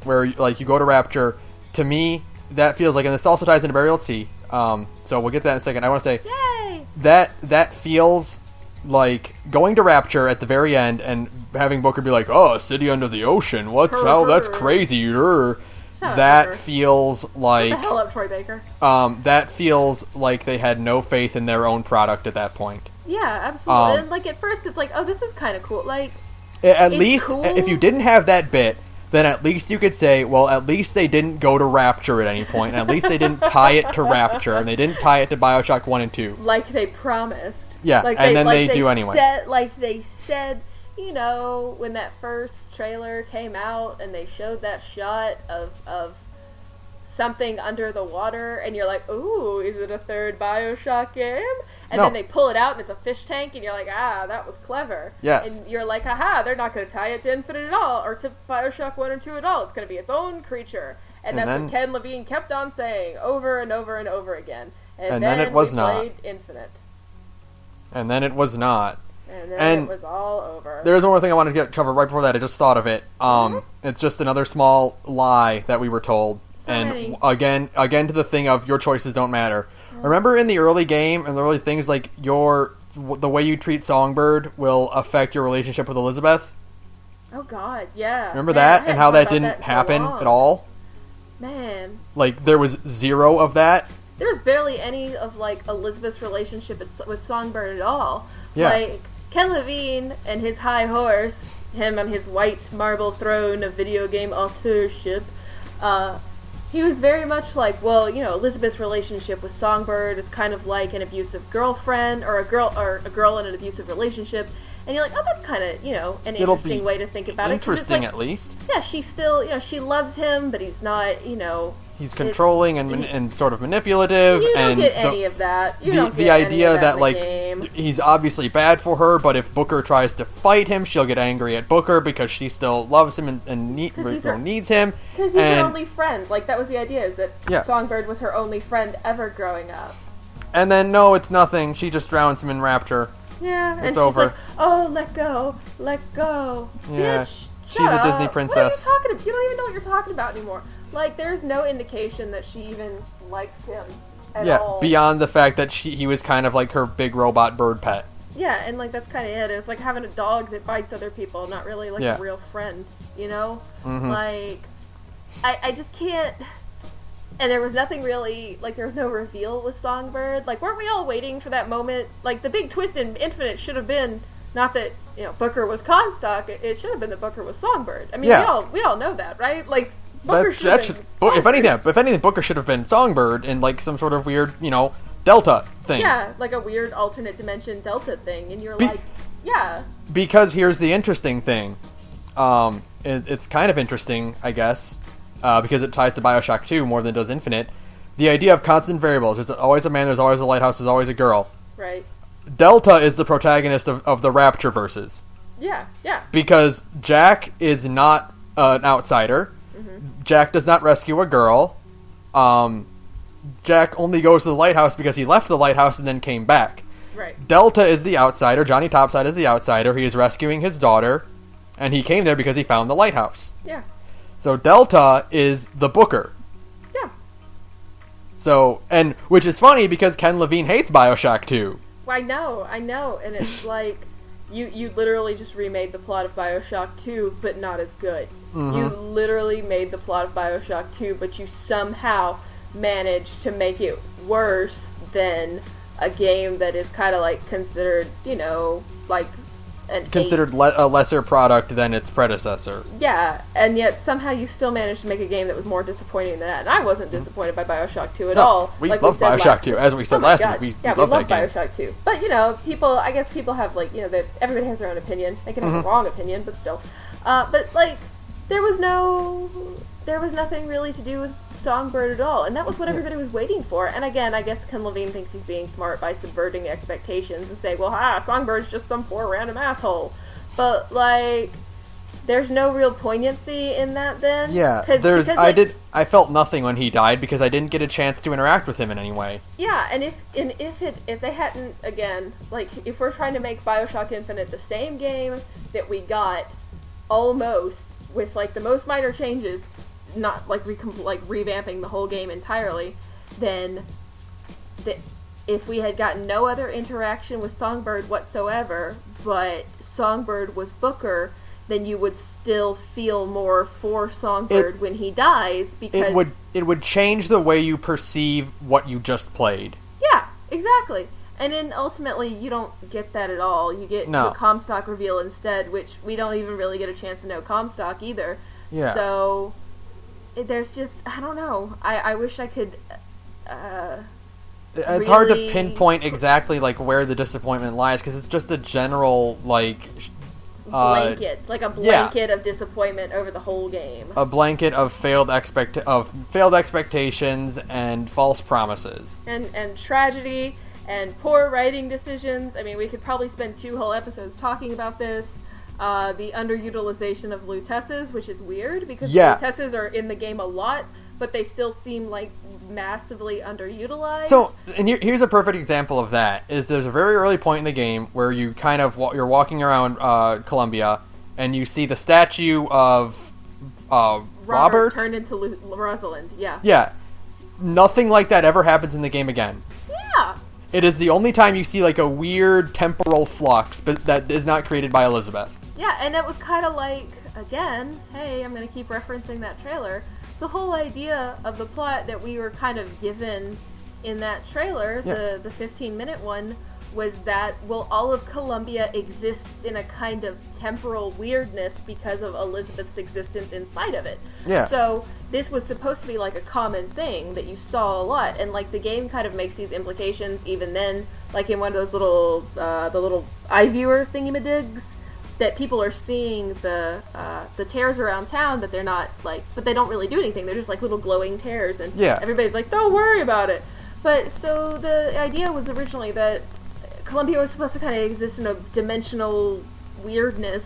where like you go to Rapture. To me, that feels like, and this also ties into Burial at Sea. So we'll get to that in a second. I want to say, yay! That feels like going to Rapture at the very end and having Booker be like, "Oh, a city under the ocean. That's crazy." That feels like... Shut the hell up, Troy Baker. That feels like they had no faith in their own product at that point. Yeah, absolutely. And like at first it's like, oh, this is kind of cool. Like, at least cool. If you didn't have that bit, then at least you could say, well, at least they didn't go to Rapture at any point, and at least they didn't tie it to Rapture, and they didn't tie it to Bioshock 1 and 2. Like they promised. Yeah, and then they do anyway. Like they said, when that first trailer came out and they showed that shot of something under the water, and you're like, ooh, is it a third Bioshock game? And then they pull it out and it's a fish tank, and you're like, that was clever. Yes. And you're like, haha, they're not going to tie it to Infinite at all, or to Bioshock 1 or 2 at all. It's going to be its own creature. And that's what Ken Levine kept on saying over and over and over again. And then it was not. Infinite. And then it was not. And then it was all over. There's one more thing I wanted to cover right before that. I just thought of it. It's just another small lie that we were told. And again to the thing of your choices don't matter. Remember in the early game and the early things, like the way you treat Songbird will affect your relationship with Elizabeth? Oh god, yeah. Remember that and how that didn't happen at all? Man. Like there was zero of that. There's barely any of like Elizabeth's relationship with Songbird at all. Yeah. Like Ken Levine and his high horse, him on his white marble throne of video game authorship, he was very much like, well, Elizabeth's relationship with Songbird is kind of like an abusive girlfriend, or a girl in an abusive relationship. And you're like, oh, that's kind of, an interesting way to think about it. Interesting, at least. Yeah, she's still, she loves him, but he's not, He's controlling and sort of manipulative. You don't and get any of that. The idea that, like, he's obviously bad for her, but if Booker tries to fight him, she'll get angry at Booker because she still loves him and needs him. Because he's her only friend. Like, that was the idea, is that Songbird was her only friend ever growing up. And then, no, it's nothing. She just drowns him in rapture. Yeah, and it's she's over. Like, oh, let go. Yeah, Bitch, she's a Disney princess. What are you talking about? You don't even know what you're talking about anymore. Like, there's no indication that she even liked him at all. Yeah, beyond the fact that he was kind of like her big robot bird pet. Yeah, and, like, that's kind of it. It's like having a dog that bites other people, not really, like, a real friend, Mm-hmm. Like, I just can't... And there was nothing really, like, there was no reveal with Songbird. Like, weren't we all waiting for that moment? Like, the big twist in Infinite should have been, not that, Booker was Comstock, it should have been that Booker was Songbird. I mean, we all know that, right? Like, Booker should have been if anything, Booker should have been Songbird in, like, some sort of weird, Delta thing. Yeah, like a weird alternate dimension Delta thing, and you're yeah. Because here's the interesting thing. It's kind of interesting, I guess, because it ties to Bioshock 2 more than it does Infinite. The idea of constant variables. There's always a man, there's always a lighthouse, there's always a girl. Right. Delta is the protagonist of the Rapture verses. Yeah. Because Jack is not an outsider. Mm-hmm. Jack does not rescue a girl. Jack only goes to the lighthouse because he left the lighthouse and then came back. Right. Delta is the outsider. Johnny Topside is the outsider. He is rescuing his daughter, and he came there because he found the lighthouse. Yeah. So Delta is the Booker. Yeah. So, and which is funny because Ken Levine hates Bioshock 2. I know, and it's like you literally just remade the plot of Bioshock 2, but not as good. Mm-hmm. You literally made the plot of Bioshock 2, but you somehow managed to make it worse than a game that is kind of like considered, like considered a lesser product than its predecessor. Yeah, and yet somehow you still managed to make a game that was more disappointing than that. And I wasn't disappointed by Bioshock 2 at all. We love Bioshock 2, as we said last week. We love Bioshock 2. But, I guess people have, like, everybody has their own opinion. They can have a wrong opinion, but still. But, like, there was nothing really to do with Songbird at all, and that was what everybody was waiting for. And again, I guess Ken Levine thinks he's being smart by subverting expectations and saying, well, Songbird's just some poor random asshole. But, like, there's no real poignancy in that then. Yeah, I felt nothing when he died because I didn't get a chance to interact with him in any way. Yeah, and if they hadn't, again, like, if we're trying to make Bioshock Infinite the same game that we got almost with, like, the most minor changes, not like revamping the whole game entirely, then if we had gotten no other interaction with Songbird whatsoever, but Songbird was Booker, then you would still feel more for Songbird when he dies, because it would change the way you perceive what you just played. Yeah, exactly. And then ultimately you don't get that at all. You get the Comstock reveal instead, which we don't even really get a chance to know Comstock either. Yeah. So there's just, I don't know. I wish I could it's really hard to pinpoint exactly, like, where the disappointment lies, because it's just a general, like, blanket, like a blanket of disappointment over the whole game. A blanket of failed expectations and false promises. And tragedy and poor writing decisions. I mean, we could probably spend 2 whole episodes talking about this. The underutilization of Lutesses, which is weird, because Lutesses are in the game a lot, but they still seem like massively underutilized. So, and here's a perfect example of that, is there's a very early point in the game where you kind of, you're walking around Columbia, and you see the statue of Robert turned into Rosalind, yeah. Yeah. Nothing like that ever happens in the game again. Yeah. It is the only time you see, like, a weird temporal flux, but that is not created by Elizabeth. Yeah, and it was kind of like, again, hey, I'm going to keep referencing that trailer, the whole idea of the plot that we were kind of given in that trailer, the 15-minute one, was that, well, all of Columbia exists in a kind of temporal weirdness because of Elizabeth's existence inside of it. Yeah. So this was supposed to be like a common thing that you saw a lot, and like the game kind of makes these implications even then, like in one of those little, the little eye viewer thingamadigs, that people are seeing the tears around town, but they're not like, but they don't really do anything. They're just like little glowing tears, and everybody's like, don't worry about it. But so the idea was originally that Columbia was supposed to kind of exist in a dimensional weirdness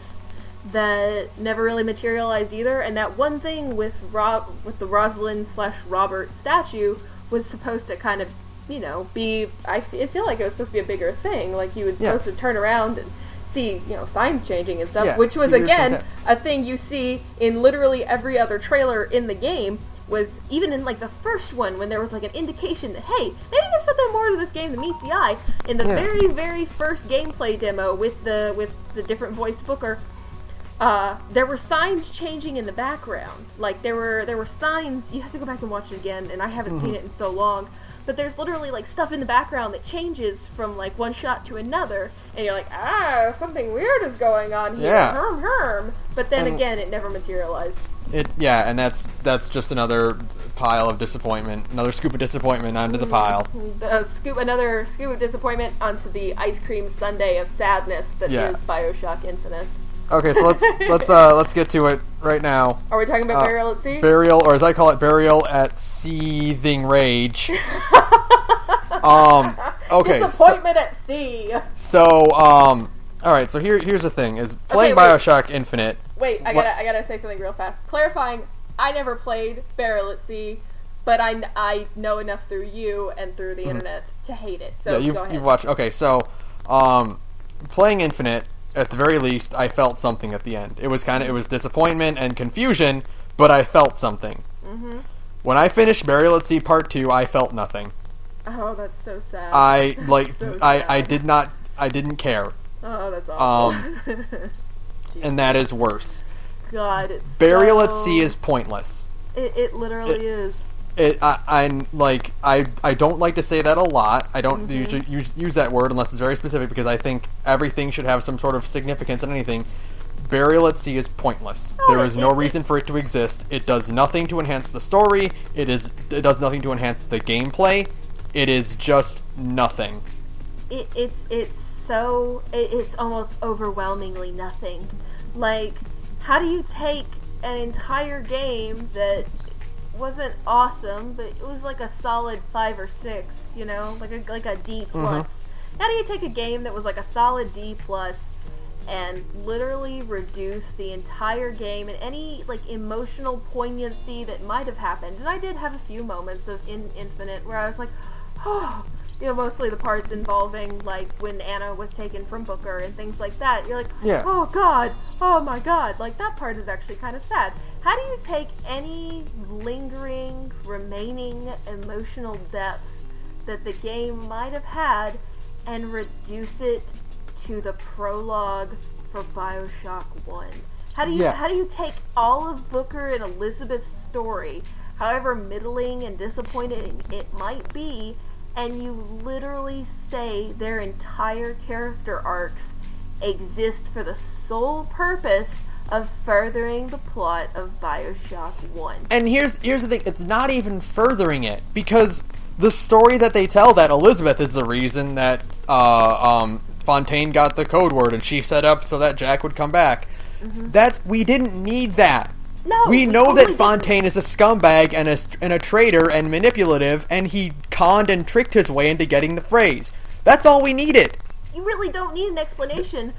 that never really materialized either, and that one thing with the Rosalind/Robert statue was supposed to kind of, you know, be, I feel like it was supposed to be a bigger thing, like you were supposed to turn around and see, you know, signs changing and stuff, which was again a thing you see in literally every other trailer in the game. Was even in like the first one when there was like an indication that, hey, maybe there's something more to this game than meets the eye. In the very, very first gameplay demo with the different voiced Booker, there were signs changing in the background. Like there were signs. You have to go back and watch it again, and I haven't seen it in so long. But there's literally like stuff in the background that changes from like one shot to another, and you're like, something weird is going on here. Yeah. Herm. But then again, it never materialized. And that's just another pile of disappointment, another scoop of disappointment onto the pile. Another scoop of disappointment onto the ice cream sundae of sadness that is Bioshock Infinite. Okay, so let's get to it right now. Are we talking about Burial at Sea? Burial, or as I call it, Burial at Seething Rage. Okay. Disappointment at sea. So, all right. So here's the thing: is playing Bioshock Infinite. Wait, I gotta say something real fast. Clarifying, I never played Burial at Sea, but I know enough through you and through the internet to hate it. So go ahead. You've watched. Okay, so playing Infinite, at the very least, I felt something at the end. It was disappointment and confusion, but I felt something. Mm-hmm. When I finished Burial at Sea Part 2, I felt nothing. Oh, that's so sad. I didn't care. Oh, that's awful. And that is worse. God, it's Burial at Sea is pointless. It literally is. I don't like to say that a lot. I don't usually use that word unless it's very specific, because I think everything should have some sort of significance in anything. Burial at Sea is pointless. There is no reason for it to exist. It does nothing to enhance the story. It does nothing to enhance the gameplay. It is just nothing. It's almost overwhelmingly nothing. Like, how do you take an entire game that wasn't awesome, but it was like a solid 5 or 6, you know, like a D plus. How do you take a game that was like a solid D plus and literally reduce the entire game and any like emotional poignancy that might have happened? And I did have a few moments of Infinite where I was like, oh, you know, mostly the parts involving like when Anna was taken from Booker and things like that. You're like, oh God, oh my God, like that part is actually kind of sad. How do you take any lingering, remaining emotional depth that the game might have had and reduce it to the prologue for Bioshock 1? How do you take all of Booker and Elizabeth's story, however middling and disappointing it might be, and you literally say their entire character arcs exist for the sole purpose of furthering the plot of Bioshock 1. And here's the thing, it's not even furthering it, because the story that they tell, that Elizabeth is the reason that Fontaine got the code word and she set up so that Jack would come back. We didn't need that. No, we know totally that Fontaine is a scumbag and a traitor and manipulative, and he conned and tricked his way into getting the phrase. That's all we needed. You really don't need an explanation.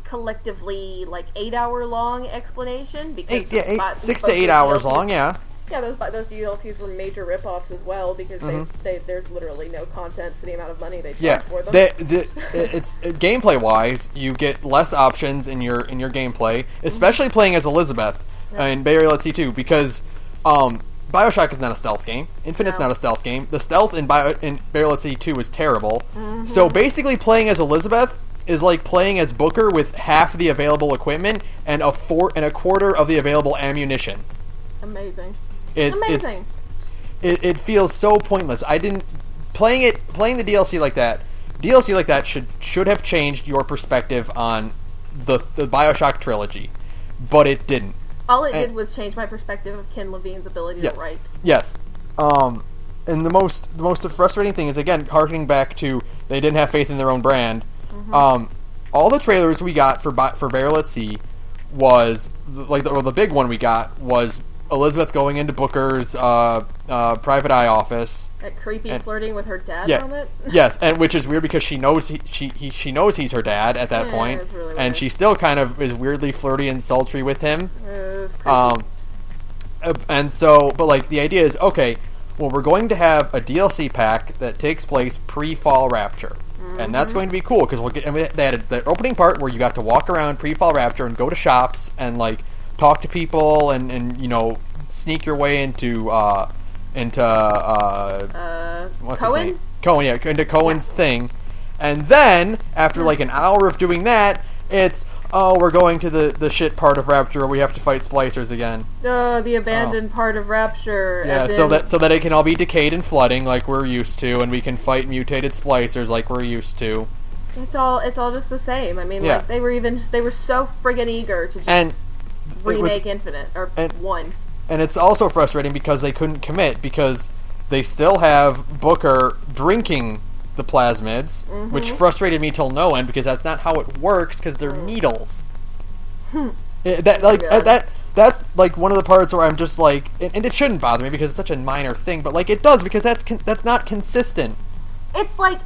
Collectively, like 8-hour long explanation? Because 6 to 8 hours long, yeah. Yeah, those DLCs were major ripoffs as well, because there's literally no content for the amount of money they charge for them. It's gameplay wise, you get less options in your gameplay, especially playing as Elizabeth in Burial at Sea 2, because Bioshock is not a stealth game. Infinite's not a stealth game. The stealth in Burial at Sea 2 is terrible. So basically, playing as Elizabeth is like playing as Booker with half the available equipment and a quarter of the available ammunition. Amazing. It feels so pointless. I didn't playing the DLC like that should have changed your perspective on the Bioshock trilogy, but it didn't. All it did was change my perspective of Ken Levine's ability to write. Yes. And the most frustrating thing is, again, harkening back to they didn't have faith in their own brand. Mm-hmm. All the trailers we got for Burial at Sea was the big one we got was Elizabeth going into Booker's private eye office. That creepy flirting with her dad moment. Yes, and which is weird because she knows she knows he's her dad at that point, it's really weird. And she still kind of is weirdly flirty and sultry with him. It's creepy. And so, but like the idea is, okay, well, we're going to have a DLC pack that takes place pre-Fall Rapture. And that's going to be cool because they had the opening part where you got to walk around pre-Fall Rapture and go to shops and like talk to people and you know sneak your way into what's his name? Cohen, into Cohen's thing. And then after like an hour of doing that, it's we're going to the shit part of Rapture where we have to fight splicers again. The abandoned part of Rapture. Yeah, so that it can all be decayed and flooding like we're used to, and we can fight mutated splicers like we're used to. It's all just the same. I mean, like they were so friggin' eager to just remake Infinite or 1. And it's also frustrating because they couldn't commit because they still have Booker drinking the plasmids, which frustrated me till no end because that's not how it works because they're needles. That's like one of the parts where I'm just like, and it shouldn't bother me because it's such a minor thing, but like it does because that's not consistent. It's like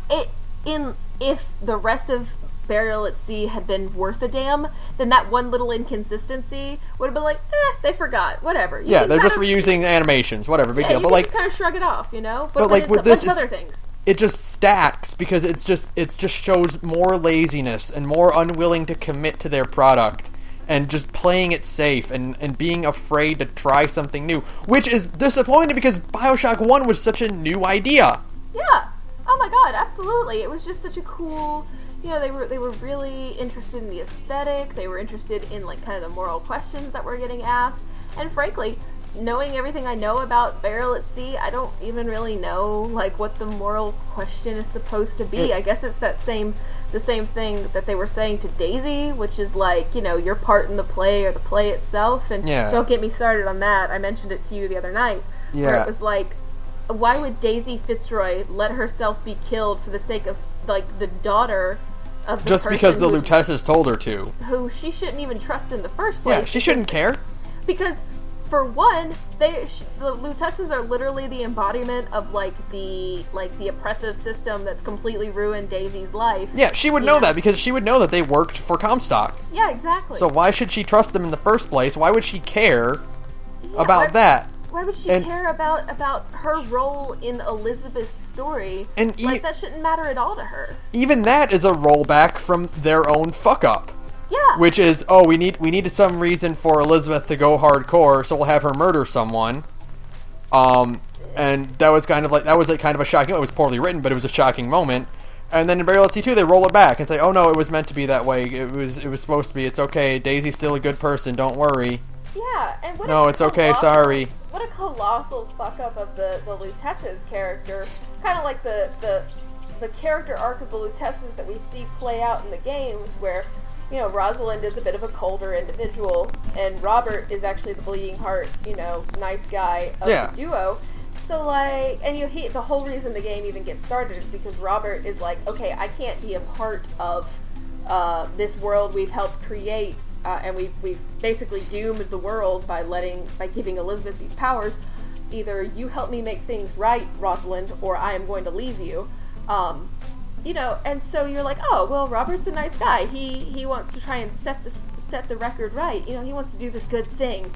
if the rest of Burial at Sea had been worth a damn, then that one little inconsistency would have been like, they forgot, whatever. They're just reusing animations, whatever, big deal. But like, kind of shrug it off, you know. But like with this, other things. It just stacks because it just shows more laziness and more unwilling to commit to their product and just playing it safe and being afraid to try something new, which is disappointing because Bioshock 1 was such a new idea. Yeah. Oh my god, absolutely. It was just such a cool, you know, they were really interested in the aesthetic, they were interested in like kind of the moral questions that were getting asked, and frankly, knowing everything I know about Burial at Sea, I don't even really know like what the moral question is supposed to be. I guess it's the same thing that they were saying to Daisy, which is like, you know, your part in the play or the play itself. And don't get me started on that. I mentioned it to you the other night, where it was like, why would Daisy Fitzroy let herself be killed for the sake of like the daughter of the just because the Lutesses told her to, who she shouldn't even trust in the first place? Yeah, she shouldn't care because. For one, the Lutesses are literally the embodiment of like the oppressive system that's completely ruined Daisy's life. Yeah, she would know that because she would know that they worked for Comstock. Yeah, exactly. So why should she trust them in the first place? Why would she care about that? Why would she care about her role in Elizabeth's story? And that shouldn't matter at all to her. Even that is a rollback from their own fuck up. Yeah. Which is, we needed some reason for Elizabeth to go hardcore, so we'll have her murder someone. And that was kind of a shocking. It was poorly written, but it was a shocking moment. And then in Burial at Sea 2, they roll it back and say, "Oh no, it was meant to be that way. It was supposed to be. It's okay. Daisy's still a good person. Don't worry." Yeah. And it's okay. Sorry. What a colossal fuck up of the Lutesses character. Kind of like the character arc of the Lutesses that we see play out in the games, where, you know, Rosalind is a bit of a colder individual, and Robert is actually the bleeding heart, you know, nice guy of the duo. So, like, and the whole reason the game even gets started is because Robert is like, okay, I can't be a part of this world we've helped create, and we've basically doomed the world by giving Elizabeth these powers. Either you help me make things right, Rosalind, or I am going to leave you. You know, and so you're like, oh, well, Robert's a nice guy. He wants to try and set the record right. You know, he wants to do this good thing.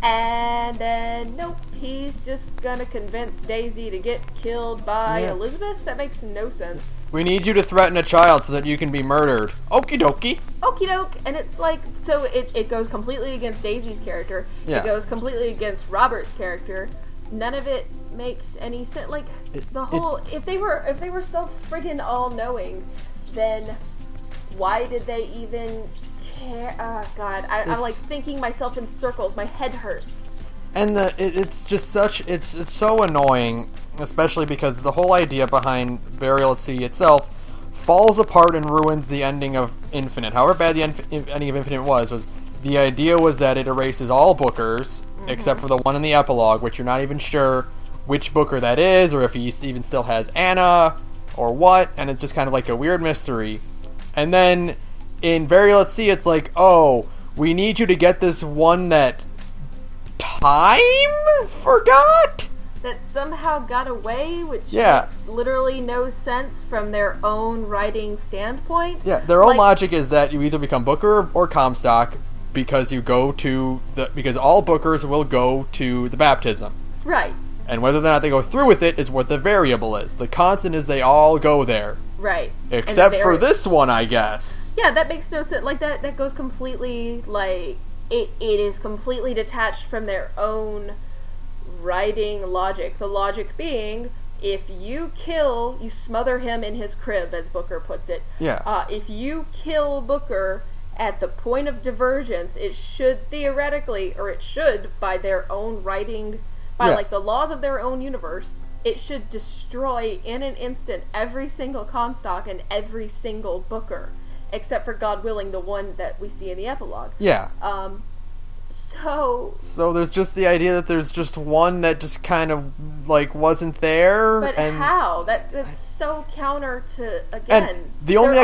And then, nope, he's just gonna convince Daisy to get killed by Elizabeth? That makes no sense. We need you to threaten a child so that you can be murdered. Okie dokie. Okie doke. And it's like, so it goes completely against Daisy's character. Yeah. It goes completely against Robert's character. None of it makes any sense. Like, if they were so friggin' all-knowing, then why did they even care? Oh god, I'm like thinking myself in circles. My head hurts. And it's just it's so annoying especially because the whole idea behind Burial at Sea itself falls apart and ruins the ending of Infinite. However bad the ending of Infinite was the idea was that it erases all Bookers, except for the one in the epilogue, which you're not even sure which Booker that is, or if he even still has Anna, or what, and it's just kind of like a weird mystery. And then in Burial at Sea, it's like, oh, we need you to get this one that Time forgot? That somehow got away, which makes literally no sense from their own writing standpoint. Yeah, their own logic is that you either become Booker or Comstock because you go to because all Bookers will go to the baptism. Right. And whether or not they go through with it is what the variable is. The constant is they all go there. Right. Except for this one, I guess. Yeah, that makes no sense. Like, that goes completely, like, it is completely detached from their own writing logic. The logic being, if you smother him in his crib, as Booker puts it. Yeah. If you kill Booker at the point of divergence, it should theoretically, or it should, by their own writing, like the laws of their own universe, it should destroy in an instant every single Comstock and every single Booker, except for, God willing, the one that we see in the epilogue. Yeah. So there's just the idea that there's just one that just kind of, like, wasn't there. But how? That's so counter to, again, and the only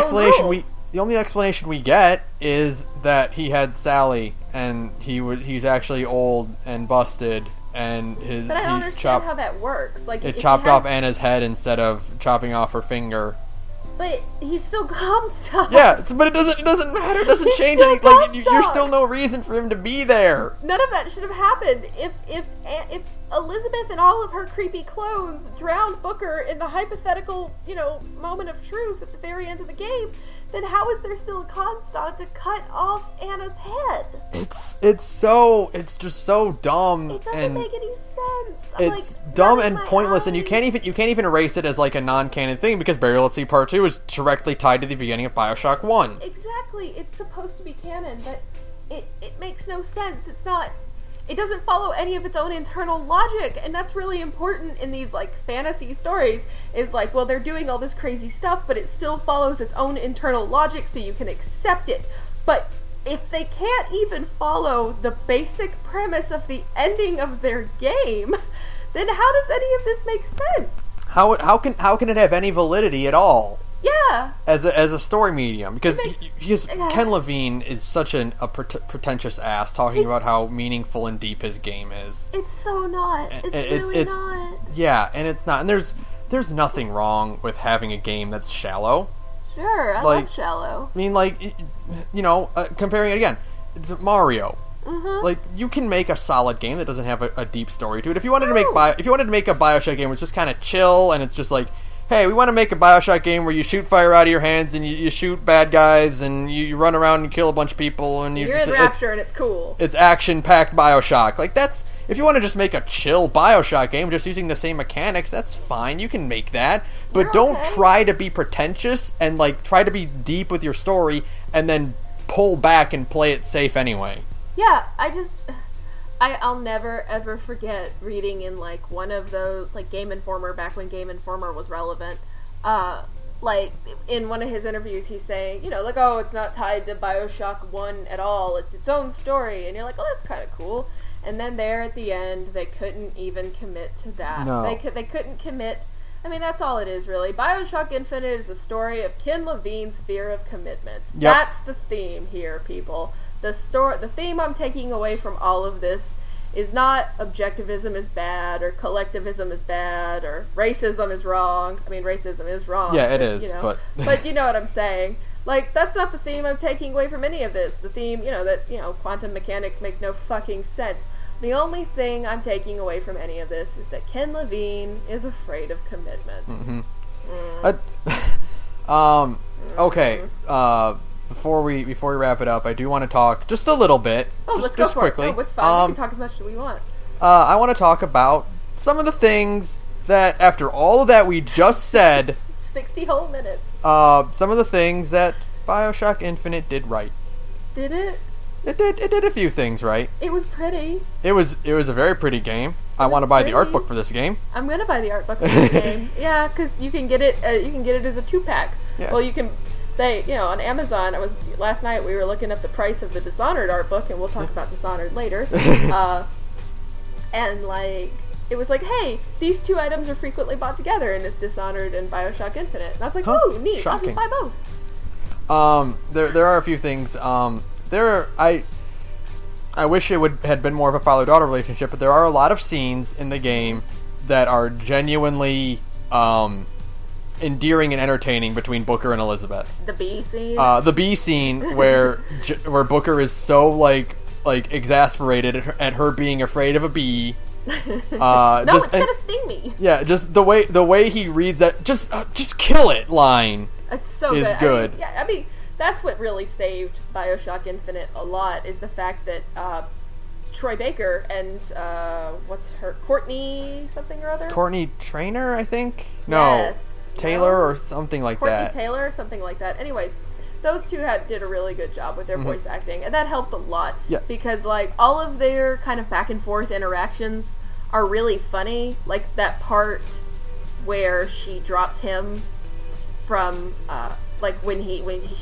explanation we get is that he had Sally and he's actually old and busted. And but I don't understand how that works. Like, it chopped off Anna's head instead of chopping off her finger. But he's still Comstock. Yeah, but it doesn't matter. It doesn't change anything. Like, you're still no reason for him to be there. None of that should have happened. If Elizabeth and all of her creepy clones drowned Booker in the hypothetical, moment of truth at the very end of the game, then how is there still a Comstock to cut off Anna's head? It's just so dumb. It doesn't make any sense. It's dumb and pointless, and you can't even erase it as like a non-canon thing because Burial at Sea Part 2 is directly tied to the beginning of Bioshock 1. Exactly. It's supposed to be canon, but it makes no sense. It's not. It doesn't follow any of its own internal logic, and that's really important in these, like, fantasy stories, is like, well, they're doing all this crazy stuff, but it still follows its own internal logic, so you can accept it. But if they can't even follow the basic premise of the ending of their game, then how does any of this make sense? How can it have any validity at all? Yeah. As a story medium, because Ken Levine is such a pretentious ass talking about how meaningful and deep his game is. It's so not. It's really not. Yeah, and it's not. And there's nothing wrong with having a game that's shallow. Sure, I love shallow. I mean, like, comparing it again, it's Mario. Mm-hmm. Like, you can make a solid game that doesn't have a deep story to it. If you wanted to make a Bioshock game, it's just kind of chill, and it's just like, hey, we want to make a Bioshock game where you shoot fire out of your hands and you shoot bad guys and you run around and kill a bunch of people and you're in Rapture and it's cool. It's action-packed Bioshock. Like, that's, if you want to just make a chill Bioshock game just using the same mechanics, that's fine. You can make that. But don't try to be pretentious and, like, try to be deep with your story and then pull back and play it safe anyway. Yeah, I'll never ever forget reading in, like, one of those, like, Game Informer, back when Game Informer was relevant, like, in one of his interviews he's saying, like, oh, it's not tied to Bioshock 1 at all, it's its own story, and you're like, oh, that's kind of cool, and then there at the end, they couldn't even commit to that. No. They couldn't commit. I mean, that's all it is, really. Bioshock Infinite is a story of Ken Levine's fear of commitment. Yep. That's the theme here, people. The theme I'm taking away from all of this is not objectivism is bad, or collectivism is bad, or racism is wrong. I mean, racism is wrong. Yeah, it is, but... But you know what I'm saying. Like, that's not the theme I'm taking away from any of this. The theme, that, quantum mechanics makes no fucking sense. The only thing I'm taking away from any of this is that Ken Levine is afraid of commitment. Mm-hmm. Okay, Before we wrap it up, I do want to talk just a little bit. Let's go for quickly. It. Oh, it's fine. We can talk as much as we want. I want to talk about some of the things that, after all of that we just said... 60 whole minutes. Some of the things that Bioshock Infinite did right. Did it? It did a few things right. It was pretty. It was a very pretty game. I want to buy the art book for this game. I'm gonna buy the art book for this game. Yeah, because you can get it. You can get it as a 2-pack. Yeah. Well, you can. On Amazon. Last night we were looking up the price of the Dishonored art book, and we'll talk about Dishonored later. And like, it was like, hey, these 2 items are frequently bought together in this Dishonored and Bioshock Infinite. And I was like, oh, neat. Shocking. I'll just buy both. There are a few things. I wish it had been more of a father-daughter relationship, but there are a lot of scenes in the game that are genuinely endearing and entertaining between Booker and Elizabeth. The bee scene. The bee scene where Booker is so like exasperated at her being afraid of a bee. No, it's gonna sting me. Yeah, just the way he reads that just kill it line. It's so good. I mean, that's what really saved Bioshock Infinite a lot, is the fact that Troy Baker and what's her Courtney something or other? Courtney Trainer, I think. No. Yes. Taylor or something like that. Courtney Taylor or something like that. Anyways, those 2 did a really good job with their voice acting, and that helped a lot. Yeah. Because like all of their kind of back and forth interactions are really funny. Like that part where she drops him from like when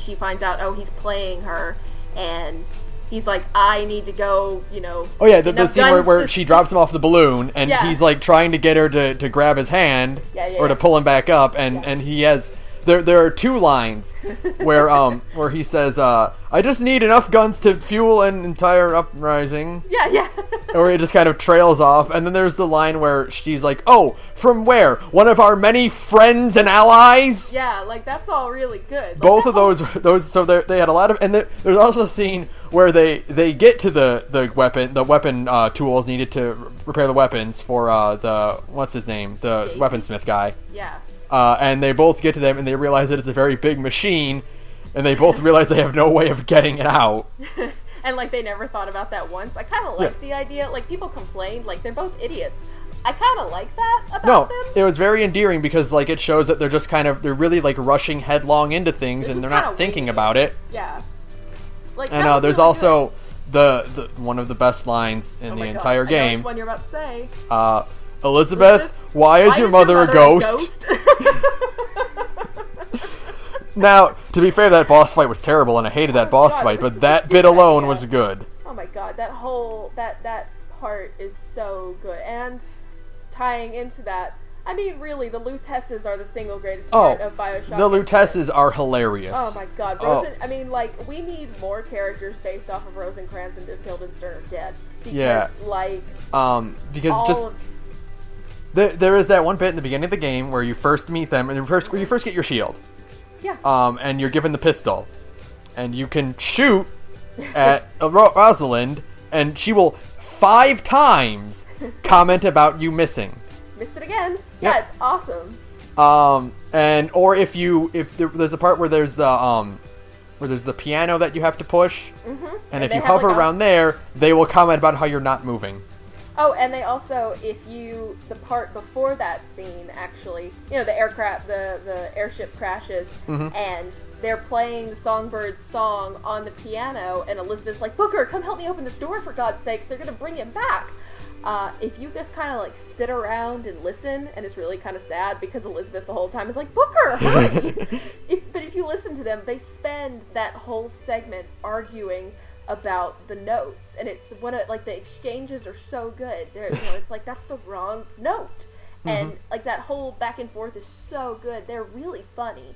she finds out he's playing her, and he's like, I need to go, Oh yeah, the scene where she drops him off the balloon, and he's like trying to get her to grab his hand, or to pull him back up, and he has. There are 2 lines where he says, I just need enough guns to fuel an entire uprising. Yeah. Or it just kind of trails off, and then there's the line where she's like, oh, from where? One of our many friends and allies? Yeah, like that's all really good. Like, both of those, so they had a lot of, and there's also a scene where they get to the weapon tools needed to repair the weapons for the what's his name, the weaponsmith guy. Yeah. And they both get to them, and they realize that it's a very big machine, and they both realize they have no way of getting it out. And like they never thought about that once. I kind of like the idea. Like people complained, like they're both idiots. I kind of like that about them. It was very endearing because like it shows that they're just they're really like rushing headlong into things, and they're not thinking about it. Yeah. Like, and there's really also the one of the best lines in the entire game. I know which one you're about to say. Elizabeth, why is your mother a ghost? Now, to be fair, that boss fight was terrible, and I hated that boss fight, but that bit alone was good. Oh my god, that whole that part is so good. And tying into that, I mean, really, the Lutesses are the single greatest part of Bioshock. The Lutesses are hilarious. Oh my god, I mean, like, we need more characters based off of Rosencrantz and Guildenstern are dead. Because, because just there is that one bit in the beginning of the game where you first meet them, and you first get your shield. Yeah. And you're given the pistol, and you can shoot at Rosalind, and she will 5 times comment about you missing. Missed it again. Yeah, it's awesome. If there's a part where there's the piano that you have to push, and if you hover around there, they will comment about how you're not moving. Oh, and they also, the part before that scene, actually, the aircraft, the airship crashes, and they're playing the Songbird's song on the piano, and Elizabeth's like, Booker, come help me open this door, for God's sakes, they're gonna bring him back. If you just kind of, like, sit around and listen, and it's really kind of sad, because Elizabeth the whole time is like, Booker, hurry! But if you listen to them, they spend that whole segment arguing about the notes, and it's one of, like, the exchanges are so good. It's like, that's the wrong note, and like that whole back and forth is so good. They're really funny.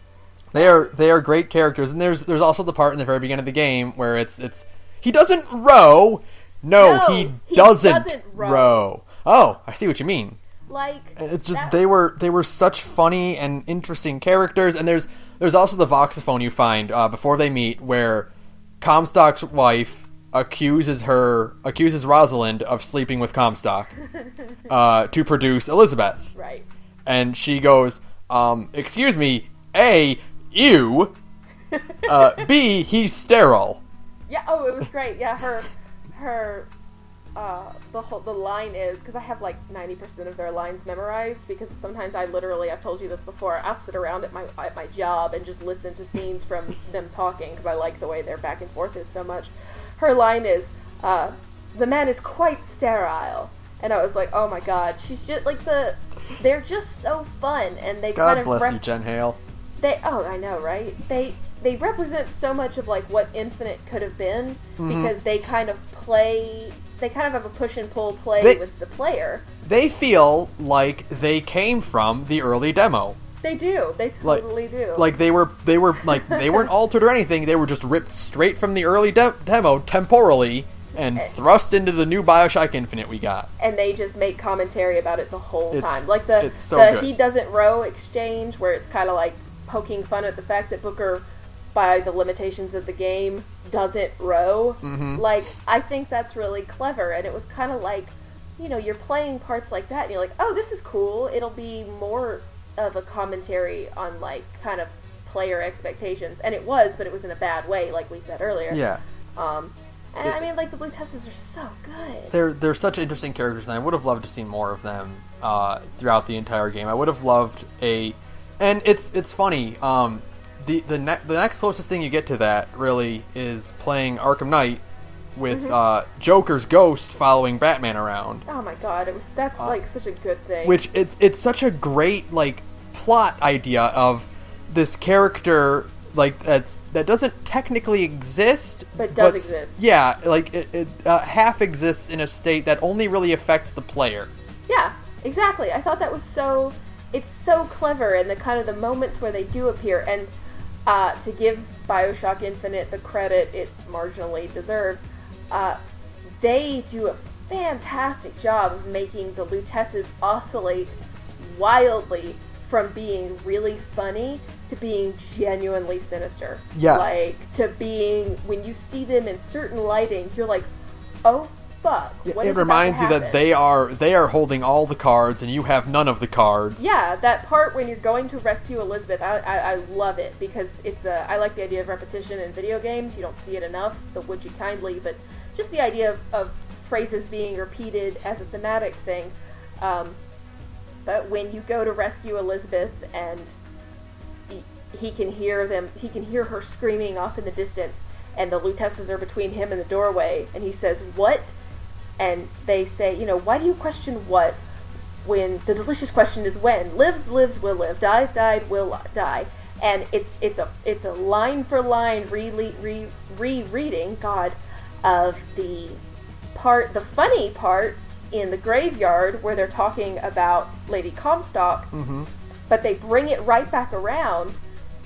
They are great characters, and there's also the part in the very beginning of the game where it's he doesn't row. No, he doesn't row. Oh, I see what you mean. Like, it's just they were such funny and interesting characters, and there's also the voxophone you find before they meet where Comstock's wife accuses Rosalind of sleeping with Comstock to produce Elizabeth. Right. And she goes, excuse me, A, you, B, he's sterile. Yeah, oh, it was great. Yeah, the line is, because I have like 90% of their lines memorized, because sometimes I've told you this before, I'll sit around at my job and just listen to scenes from them talking, because I like the way their back and forth is so much. Her line is, the man is quite sterile, and I was like, oh my god, she's just like they're just so fun, and they God kind of bless you, Jen Hale. I know, right? They represent so much of like what Infinite could have been, because they kind of have a push and pull play with the player. They feel like they came from the early demo. They do. They totally do. Like they were like they weren't altered or anything. They were just ripped straight from the early demo temporally and thrust into the new Bioshock Infinite we got. And they just make commentary about it the whole time. Like it's so the good. He Doesn't Row exchange, where it's kind of like poking fun at the fact that Booker, by the limitations of the game, doesn't row. Like, I think that's really clever, and it was kind of like, you know, you're playing parts like that, and you're like, oh, this is cool. It'll be more of a commentary on, like, kind of player expectations. And it was, but it was in a bad way, like we said earlier. Yeah. And I mean, like, the Blue Teslas are so good. They're such interesting characters, and I would have loved to see more of them throughout the entire game. I would have loved and it's funny. The next closest thing you get to that really is playing Arkham Knight with Joker's ghost following Batman around. Oh my god, that's like such a good thing. Which it's such a great like plot idea of this character like that doesn't technically exist, but does exist. Yeah, like it half exists in a state that only really affects the player. Yeah, exactly. I thought that was it's so clever, and the kind of the moments where they do appear, and to give Bioshock Infinite the credit it marginally deserves, they do a fantastic job of making the Lutesses oscillate wildly from being really funny to being genuinely sinister. Yes. Like, to being, when you see them in certain lighting, you're like, oh fuck. What it reminds you that they are holding all the cards and you have none of the cards. Yeah, that part when you're going to rescue Elizabeth, I love it, because I like the idea of repetition in video games. You don't see it enough, the would you kindly, but just the idea of phrases being repeated as a thematic thing. But when you go to rescue Elizabeth and he can hear her screaming off in the distance, and the Lutesses are between him and the doorway, and he says, "What?" And they say, you know, why do you question what when the delicious question is when? Lives, will live. Dies, died, will die. And it's a line for line rereading, of the funny part in the graveyard where they're talking about Lady Comstock, but they bring it right back around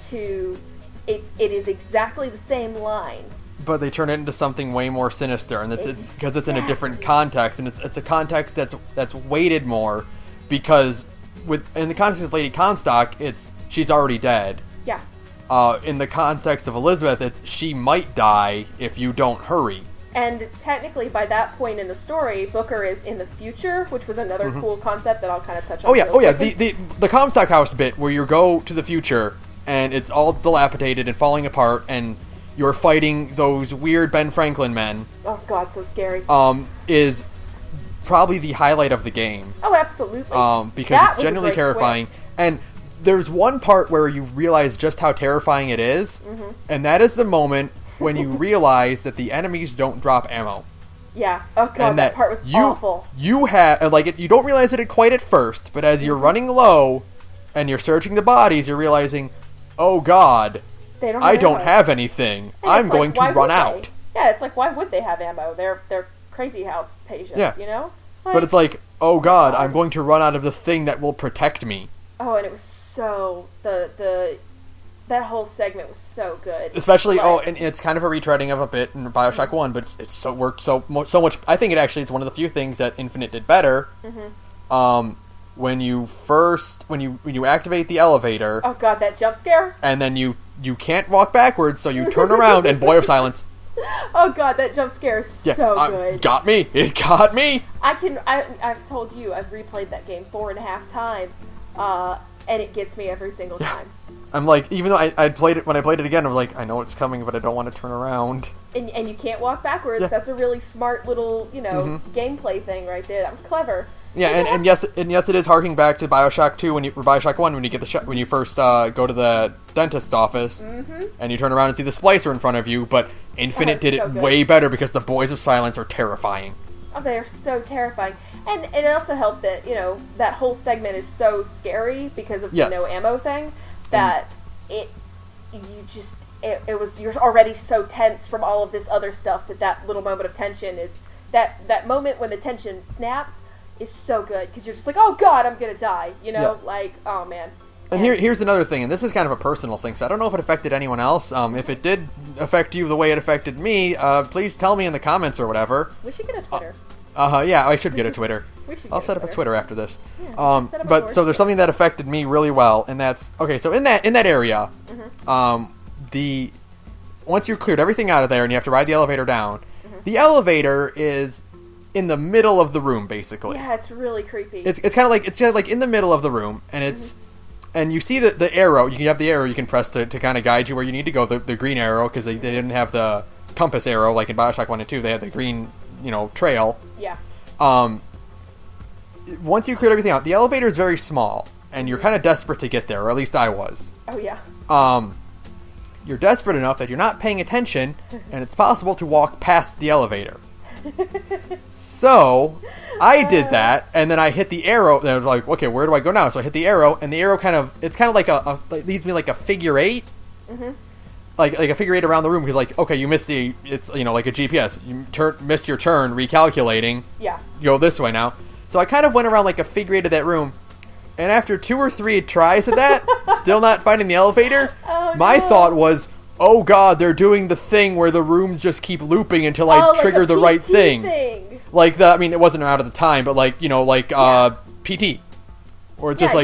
to it is exactly the same line. But they turn it into something way more sinister, and it's because it's in a different context, and it's a context that's weighted more, because in the context of Lady Comstock, she's already dead. Yeah. In the context of Elizabeth, it's she might die if you don't hurry. And technically, by that point in the story, Booker is in the future, which was another cool concept that I'll kind of touch on. Oh yeah. The Comstock house bit where you go to the future and it's all dilapidated and falling apart, and you're fighting those weird Ben Franklin men. Oh god, so scary. Is probably the highlight of the game. Oh, absolutely. Because it's genuinely terrifying. Twist. And there's one part where you realize just how terrifying it is, and that is the moment when you realize that the enemies don't drop ammo. Yeah. Oh god, that part was awful. You have you don't realize it quite at first, but as you're running low and you're searching the bodies, you're realizing, oh god, I don't have anything. I'm going to run out. Yeah, it's like, why would they have ammo? They're crazy house patients, you know? But it's like, oh god, I'm going to run out of the thing that will protect me. Oh, and it was so that whole segment was so good. Especially, and it's kind of a retreading of a bit in Bioshock 1, but it's worked so much. I think it's one of the few things that Infinite did better. When you activate the elevator. Oh god, that jump scare! And then you can't walk backwards, so you turn around and boy of silence. Oh god, that jump scare is so good. It got me! I've told you, I've replayed that game 4.5 times, and it gets me every single time. I'm like, even though I played it, when I played it again, I was like, I know it's coming, but I don't want to turn around. And you can't walk backwards. Yeah. That's a really smart little, gameplay thing right there. That was clever. Yeah, and yes, it is harking back to Bioshock 2 Bioshock 1 when you get when you first go to the dentist's office, and you turn around and see the splicer in front of you. But Infinite did it way better because the Boys of Silence are terrifying. Oh, they're so terrifying. And it also helped that, that whole segment is so scary because of the no ammo thing that you're already so tense from all of this other stuff that little moment of tension is, that moment when the tension snaps is so good because you're just like, oh god, I'm gonna die, like, oh man. And here's another thing, and this is kind of a personal thing, so I don't know if it affected anyone else. If it did affect you the way it affected me, please tell me in the comments or whatever. We should get a Twitter. Yeah, I should get a Twitter. I'll set up a Twitter after this. Yeah, but so there's something that affected me really well, and that's okay. So in that area, once you've cleared everything out of there and you have to ride the elevator down, the elevator is in the middle of the room, basically. Yeah, it's really creepy. It's kind of like in the middle of the room, and it's and you see the arrow. You have the arrow you can press to kind of guide you where you need to go. The green arrow, because they didn't have the compass arrow like in Bioshock 1 and 2. They had the green trail. Yeah. Once you cleared everything out, the elevator is very small, and you're kind of desperate to get there, or at least I was. Oh yeah. You're desperate enough that you're not paying attention, and it's possible to walk past the elevator. So, I did that, and then I hit the arrow, and I was like, okay, where do I go now? So I hit the arrow, and the arrow it's kind of like it leads me like a figure eight. Like a figure eight around the room, because like, okay, you missed it's like a GPS. You missed your turn, recalculating. Yeah. You go this way now. So I kind of went around like a figure eight of that room, and after 2 or 3 tries of that, still not finding the elevator, my thought was, oh god, they're doing the thing where the rooms just keep looping until I trigger the right thing. Like it wasn't out at the time, but PT. Or it's just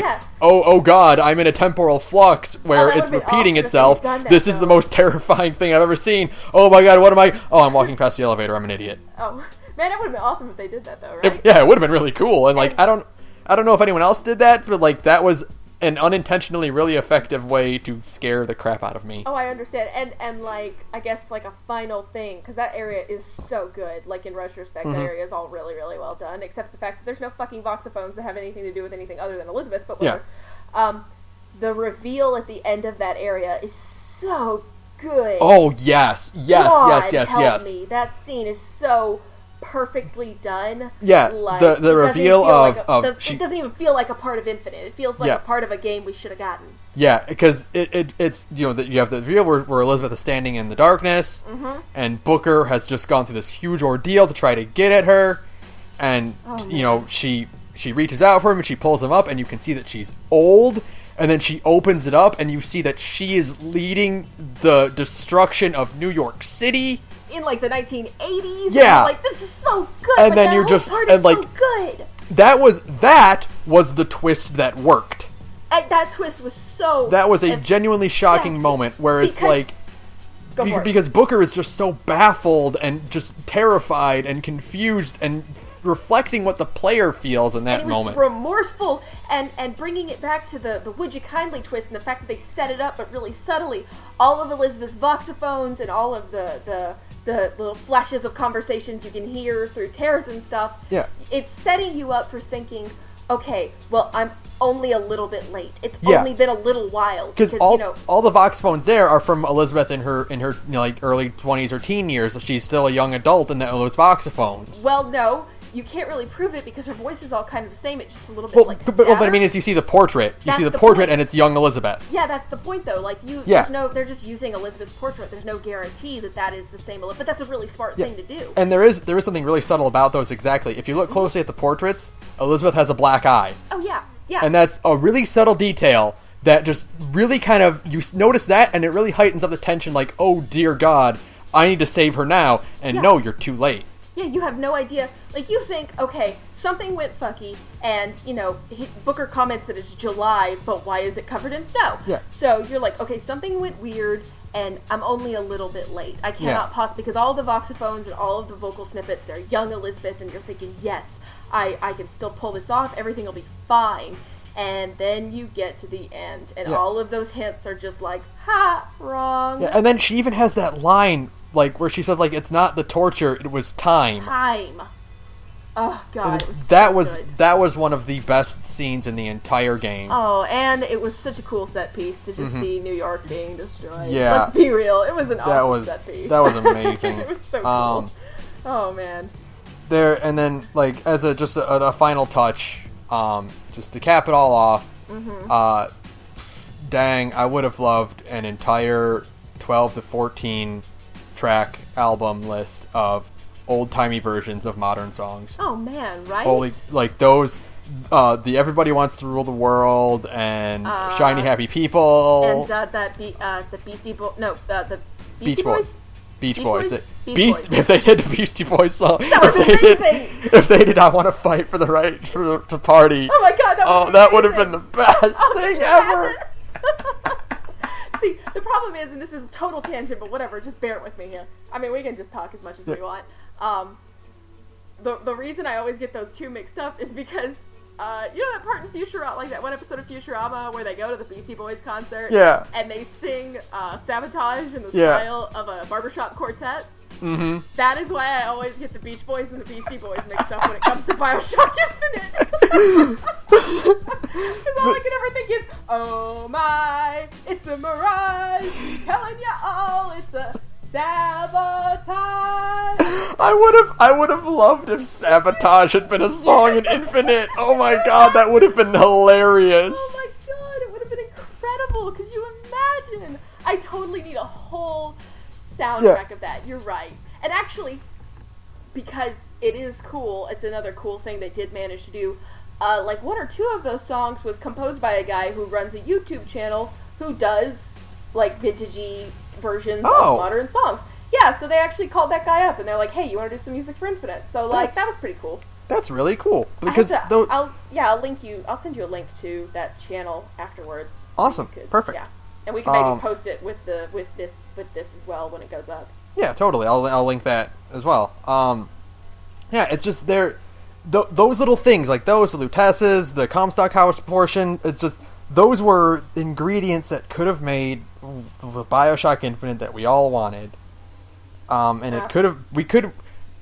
oh god, I'm in a temporal flux where it's repeating itself. This is the most terrifying thing I've ever seen. Oh my god, what am I? Oh, I'm walking past the elevator. I'm an idiot. Oh, man, it would have been awesome if they did that, though, right? It would have been really cool. And I don't know if anyone else did that, but that was an unintentionally really effective way to scare the crap out of me. Oh, I understand. And I guess a final thing, because that area is so good. Like, in retrospect, that area is all really, really well done, except the fact that there's no fucking voxophones that have anything to do with anything other than Elizabeth, but whatever. Yeah. The reveal at the end of that area is so good. Oh, yes. God, yes. Help me. That scene is so perfectly done. Yeah, the reveal it doesn't even feel like a part of Infinite. It feels like a part of a game we should have gotten. Yeah, because it's you have the reveal where Elizabeth is standing in the darkness, and Booker has just gone through this huge ordeal to try to get at her, and she reaches out for him and she pulls him up, and you can see that she's old. And then she opens it up, and you see that she is leading the destruction of New York City. In the 1980s. Yeah. And this is so good. And then you're just so good. That was the twist that worked. That twist was so. That was a genuinely shocking moment where it's because Booker is just so baffled and just terrified and confused and reflecting what the player feels in that moment. Remorseful and bringing it back to the would you kindly twist and the fact that they set it up but really subtly. All of Elizabeth's voxophones and all of the little flashes of conversations you can hear through tears and stuff. Yeah. It's setting you up for thinking, okay, well, I'm only a little bit late. It's only been a little while. Because all the voxophones there are from Elizabeth in her early 20s or teen years. She's still a young adult in those voxophones. Well, no. You can't really prove it because her voice is all kind of the same. It's just a little bit but I mean, is you see the portrait. You see the portrait, and it's young Elizabeth. Yeah, that's the point, though. They're just using Elizabeth's portrait. There's no guarantee that is the same Elizabeth. But that's a really smart thing to do. And there is something really subtle about those. Exactly. If you look closely at the portraits, Elizabeth has a black eye. Oh yeah. And that's a really subtle detail that just really kind of you notice that, and it really heightens up the tension. Like, oh dear God, I need to save her now, and no, you're too late. Yeah, you have no idea. You think, okay, something went fucky, and, Booker comments that it's July, but why is it covered in snow? Yeah. So you're like, okay, something went weird, and I'm only a little bit late. I cannot possibly, because all the voxophones and all of the vocal snippets, they're young Elizabeth, and you're thinking, yes, I can still pull this off, everything will be fine. And then you get to the end, and all of those hints are just like, ha, wrong. Yeah, and then she even has that line, where she says, it's not the torture, it was time. Time. Oh, God, that was one of the best scenes in the entire game. Oh, and it was such a cool set piece to just see New York being destroyed. Yeah. Let's be real, it was an awesome set piece. That was amazing. It was so cool. Oh, man. and then like as a final touch, just to cap it all off. Dang, I would have loved an entire 12 to 14 track album list of old-timey versions of modern songs. Oh man, right? Holy, like those, the Everybody Wants to Rule the World and Shiny Happy People. And the Beastie Boys, no, the Beach Boys. Beach Boys. Boys. If they did the Beastie Boys song, That was amazing! If they did not want to fight for the right to party. Oh my god, that would have been the best thing ever. See, the problem is, and this is a total tangent, but whatever, just bear it with me here. I mean, we can just talk as much as we want. The reason I always get those two mixed up is because, you know that part in Futurama, like that one episode of Futurama where they go to the Beastie Boys concert? Yeah. And they sing Sabotage in the style of a barbershop quartet? Mm-hmm. That is why I always get the Beach Boys and the Beastie Boys mixed up when it comes to Bioshock Infinite. Because all I can ever think is, oh my, it's a mirage, telling ya all it's a sabotage. I would have loved if Sabotage had been a song in Infinite. Oh my god, that would have been hilarious. Oh my god, it would have been incredible. Could you imagine? I totally need a whole soundtrack of that. You're right. And actually, because it is cool, it's another cool thing they did manage to do. Like one or two of those songs was composed by a guy who runs a YouTube channel who does like vintagey versions of modern songs. Yeah, so they actually called that guy up and they're like, "Hey, you want to do some music for Infinite?" So like that was pretty cool. That's really cool because I'll link you. I'll send you a link to that channel afterwards. Awesome, perfect. Yeah, and we can maybe post it with this as well when it goes up. Yeah, totally. I'll link that as well. Yeah, it's just those little things like those, the Lutesses, the Comstock House portion. It's just those were ingredients that could have made the Bioshock Infinite that we all wanted. And we could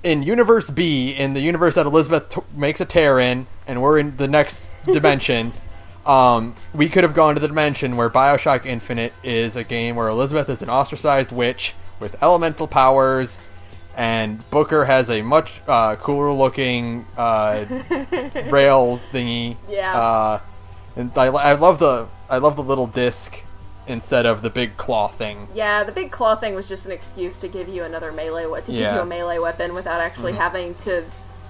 in Universe B, in the universe that Elizabeth makes a tear in, and we're in the next dimension. We could have gone to the dimension where Bioshock Infinite is a game where Elizabeth is an ostracized witch with elemental powers, and Booker has a much cooler looking rail thingy. Yeah. And I love the little disc instead of the big claw thing. Yeah, the big claw thing was just an excuse to give you another give you a melee weapon without actually having to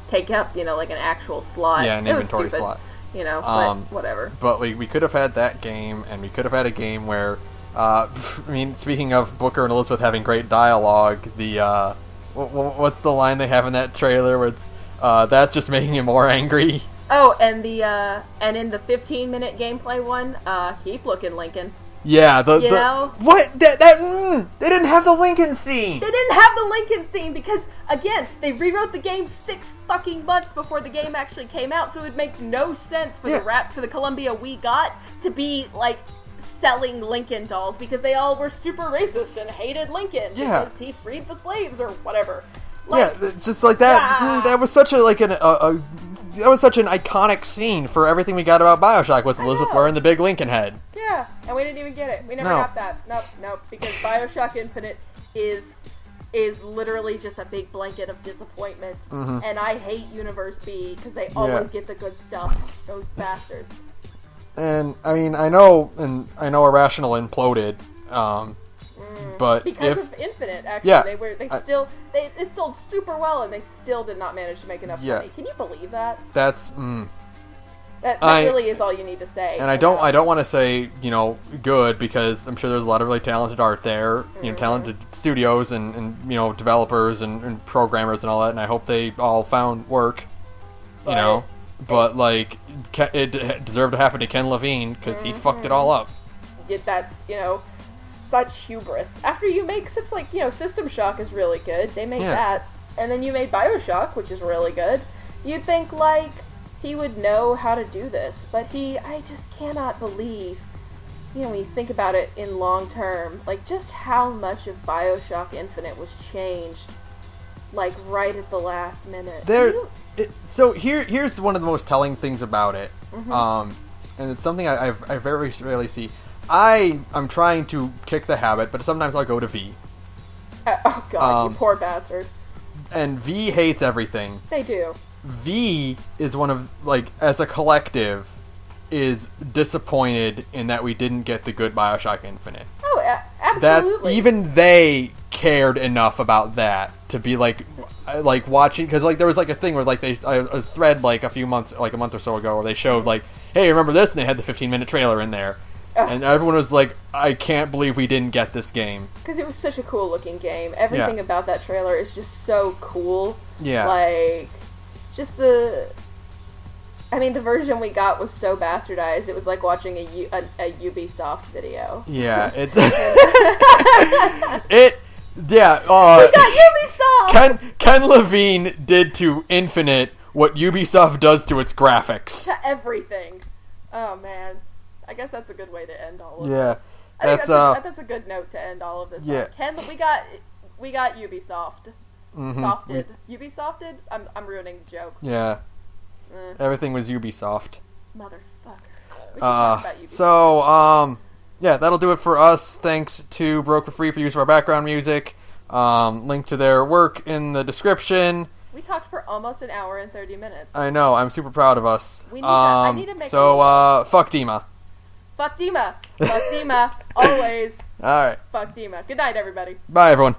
take up, like an actual slot. Yeah, an inventory slot. But whatever. But we could have had that game, and we could have had a game where, speaking of Booker and Elizabeth having great dialogue, the what's the line they have in that trailer where it's that's just making you more angry. Oh, and and in the 15-minute gameplay one, keep looking, Lincoln. Yeah, they didn't have the Lincoln scene. They didn't have the Lincoln scene because, again, they rewrote the game 6 fucking months before the game actually came out, so it would make no sense for the Columbia we got to be like selling Lincoln dolls because they all were super racist and hated Lincoln because he freed the slaves or whatever. It's just like that. That was such that was such an iconic scene for everything we got about Bioshock was Elizabeth wearing the big Lincoln head. Yeah, and we didn't even get it. We never got that. Nope, because Bioshock Infinite is literally just a big blanket of disappointment. Mm-hmm. And I hate Universe B because they always get the good stuff. Those bastards. And I mean, I know Irrational imploded. But because of Infinite, actually, it sold super well, and they still did not manage to make enough money. Can you believe that? That's that really is all you need to say. And I don't want to say good because I'm sure there's a lot of really talented art there, talented studios and developers and programmers and all that, and I hope they all found work, But like, it deserved to happen to Ken Levine because he fucked it all up. That's such hubris. After you make such System Shock is really good. They make that, and then you made Bioshock, which is really good. You'd think he would know how to do this, but I just cannot believe, when you think about it in long term, just how much of Bioshock Infinite was changed, right at the last minute. So here's one of the most telling things about it, and it's something I very rarely see. I'm trying to kick the habit, but sometimes I'll go to V. Oh god, you poor bastard. and V hates everything. They do. V is one of, like, as a collective, is disappointed in that we didn't get the good Bioshock Infinite. Oh, absolutely. Even they cared enough about that to be like watching, because like there was like a thing where like a thread like a month or so ago where they showed like, hey, remember this, and they had the 15-minute trailer in there. And everyone was like, I can't believe we didn't get this game. Because it was such a cool looking game. Everything about that trailer is just so cool. Yeah. Like, just the version we got was so bastardized, it was like watching a Ubisoft video. Yeah, we got Ubisoft! Ken Levine did to Infinite what Ubisoft does to its graphics. To everything. Oh, man. I guess that's a good way to end all of this. I think that's a good note to end all of this. Yeah. Ken, we got Ubisoft. Softed. Ubisofted? I'm ruining the joke. Yeah. Everything was Ubisoft. Motherfucker. So, that'll do it for us. Thanks to Broke for Free for use of our background music. Link to their work in the description. We talked for almost an hour and 30 minutes. I know. I'm super proud of us. I need to make fuck Dima. Fuck Dima. Fuck Dima. Always. All right. Fuck Dima. Good night, everybody. Bye, everyone.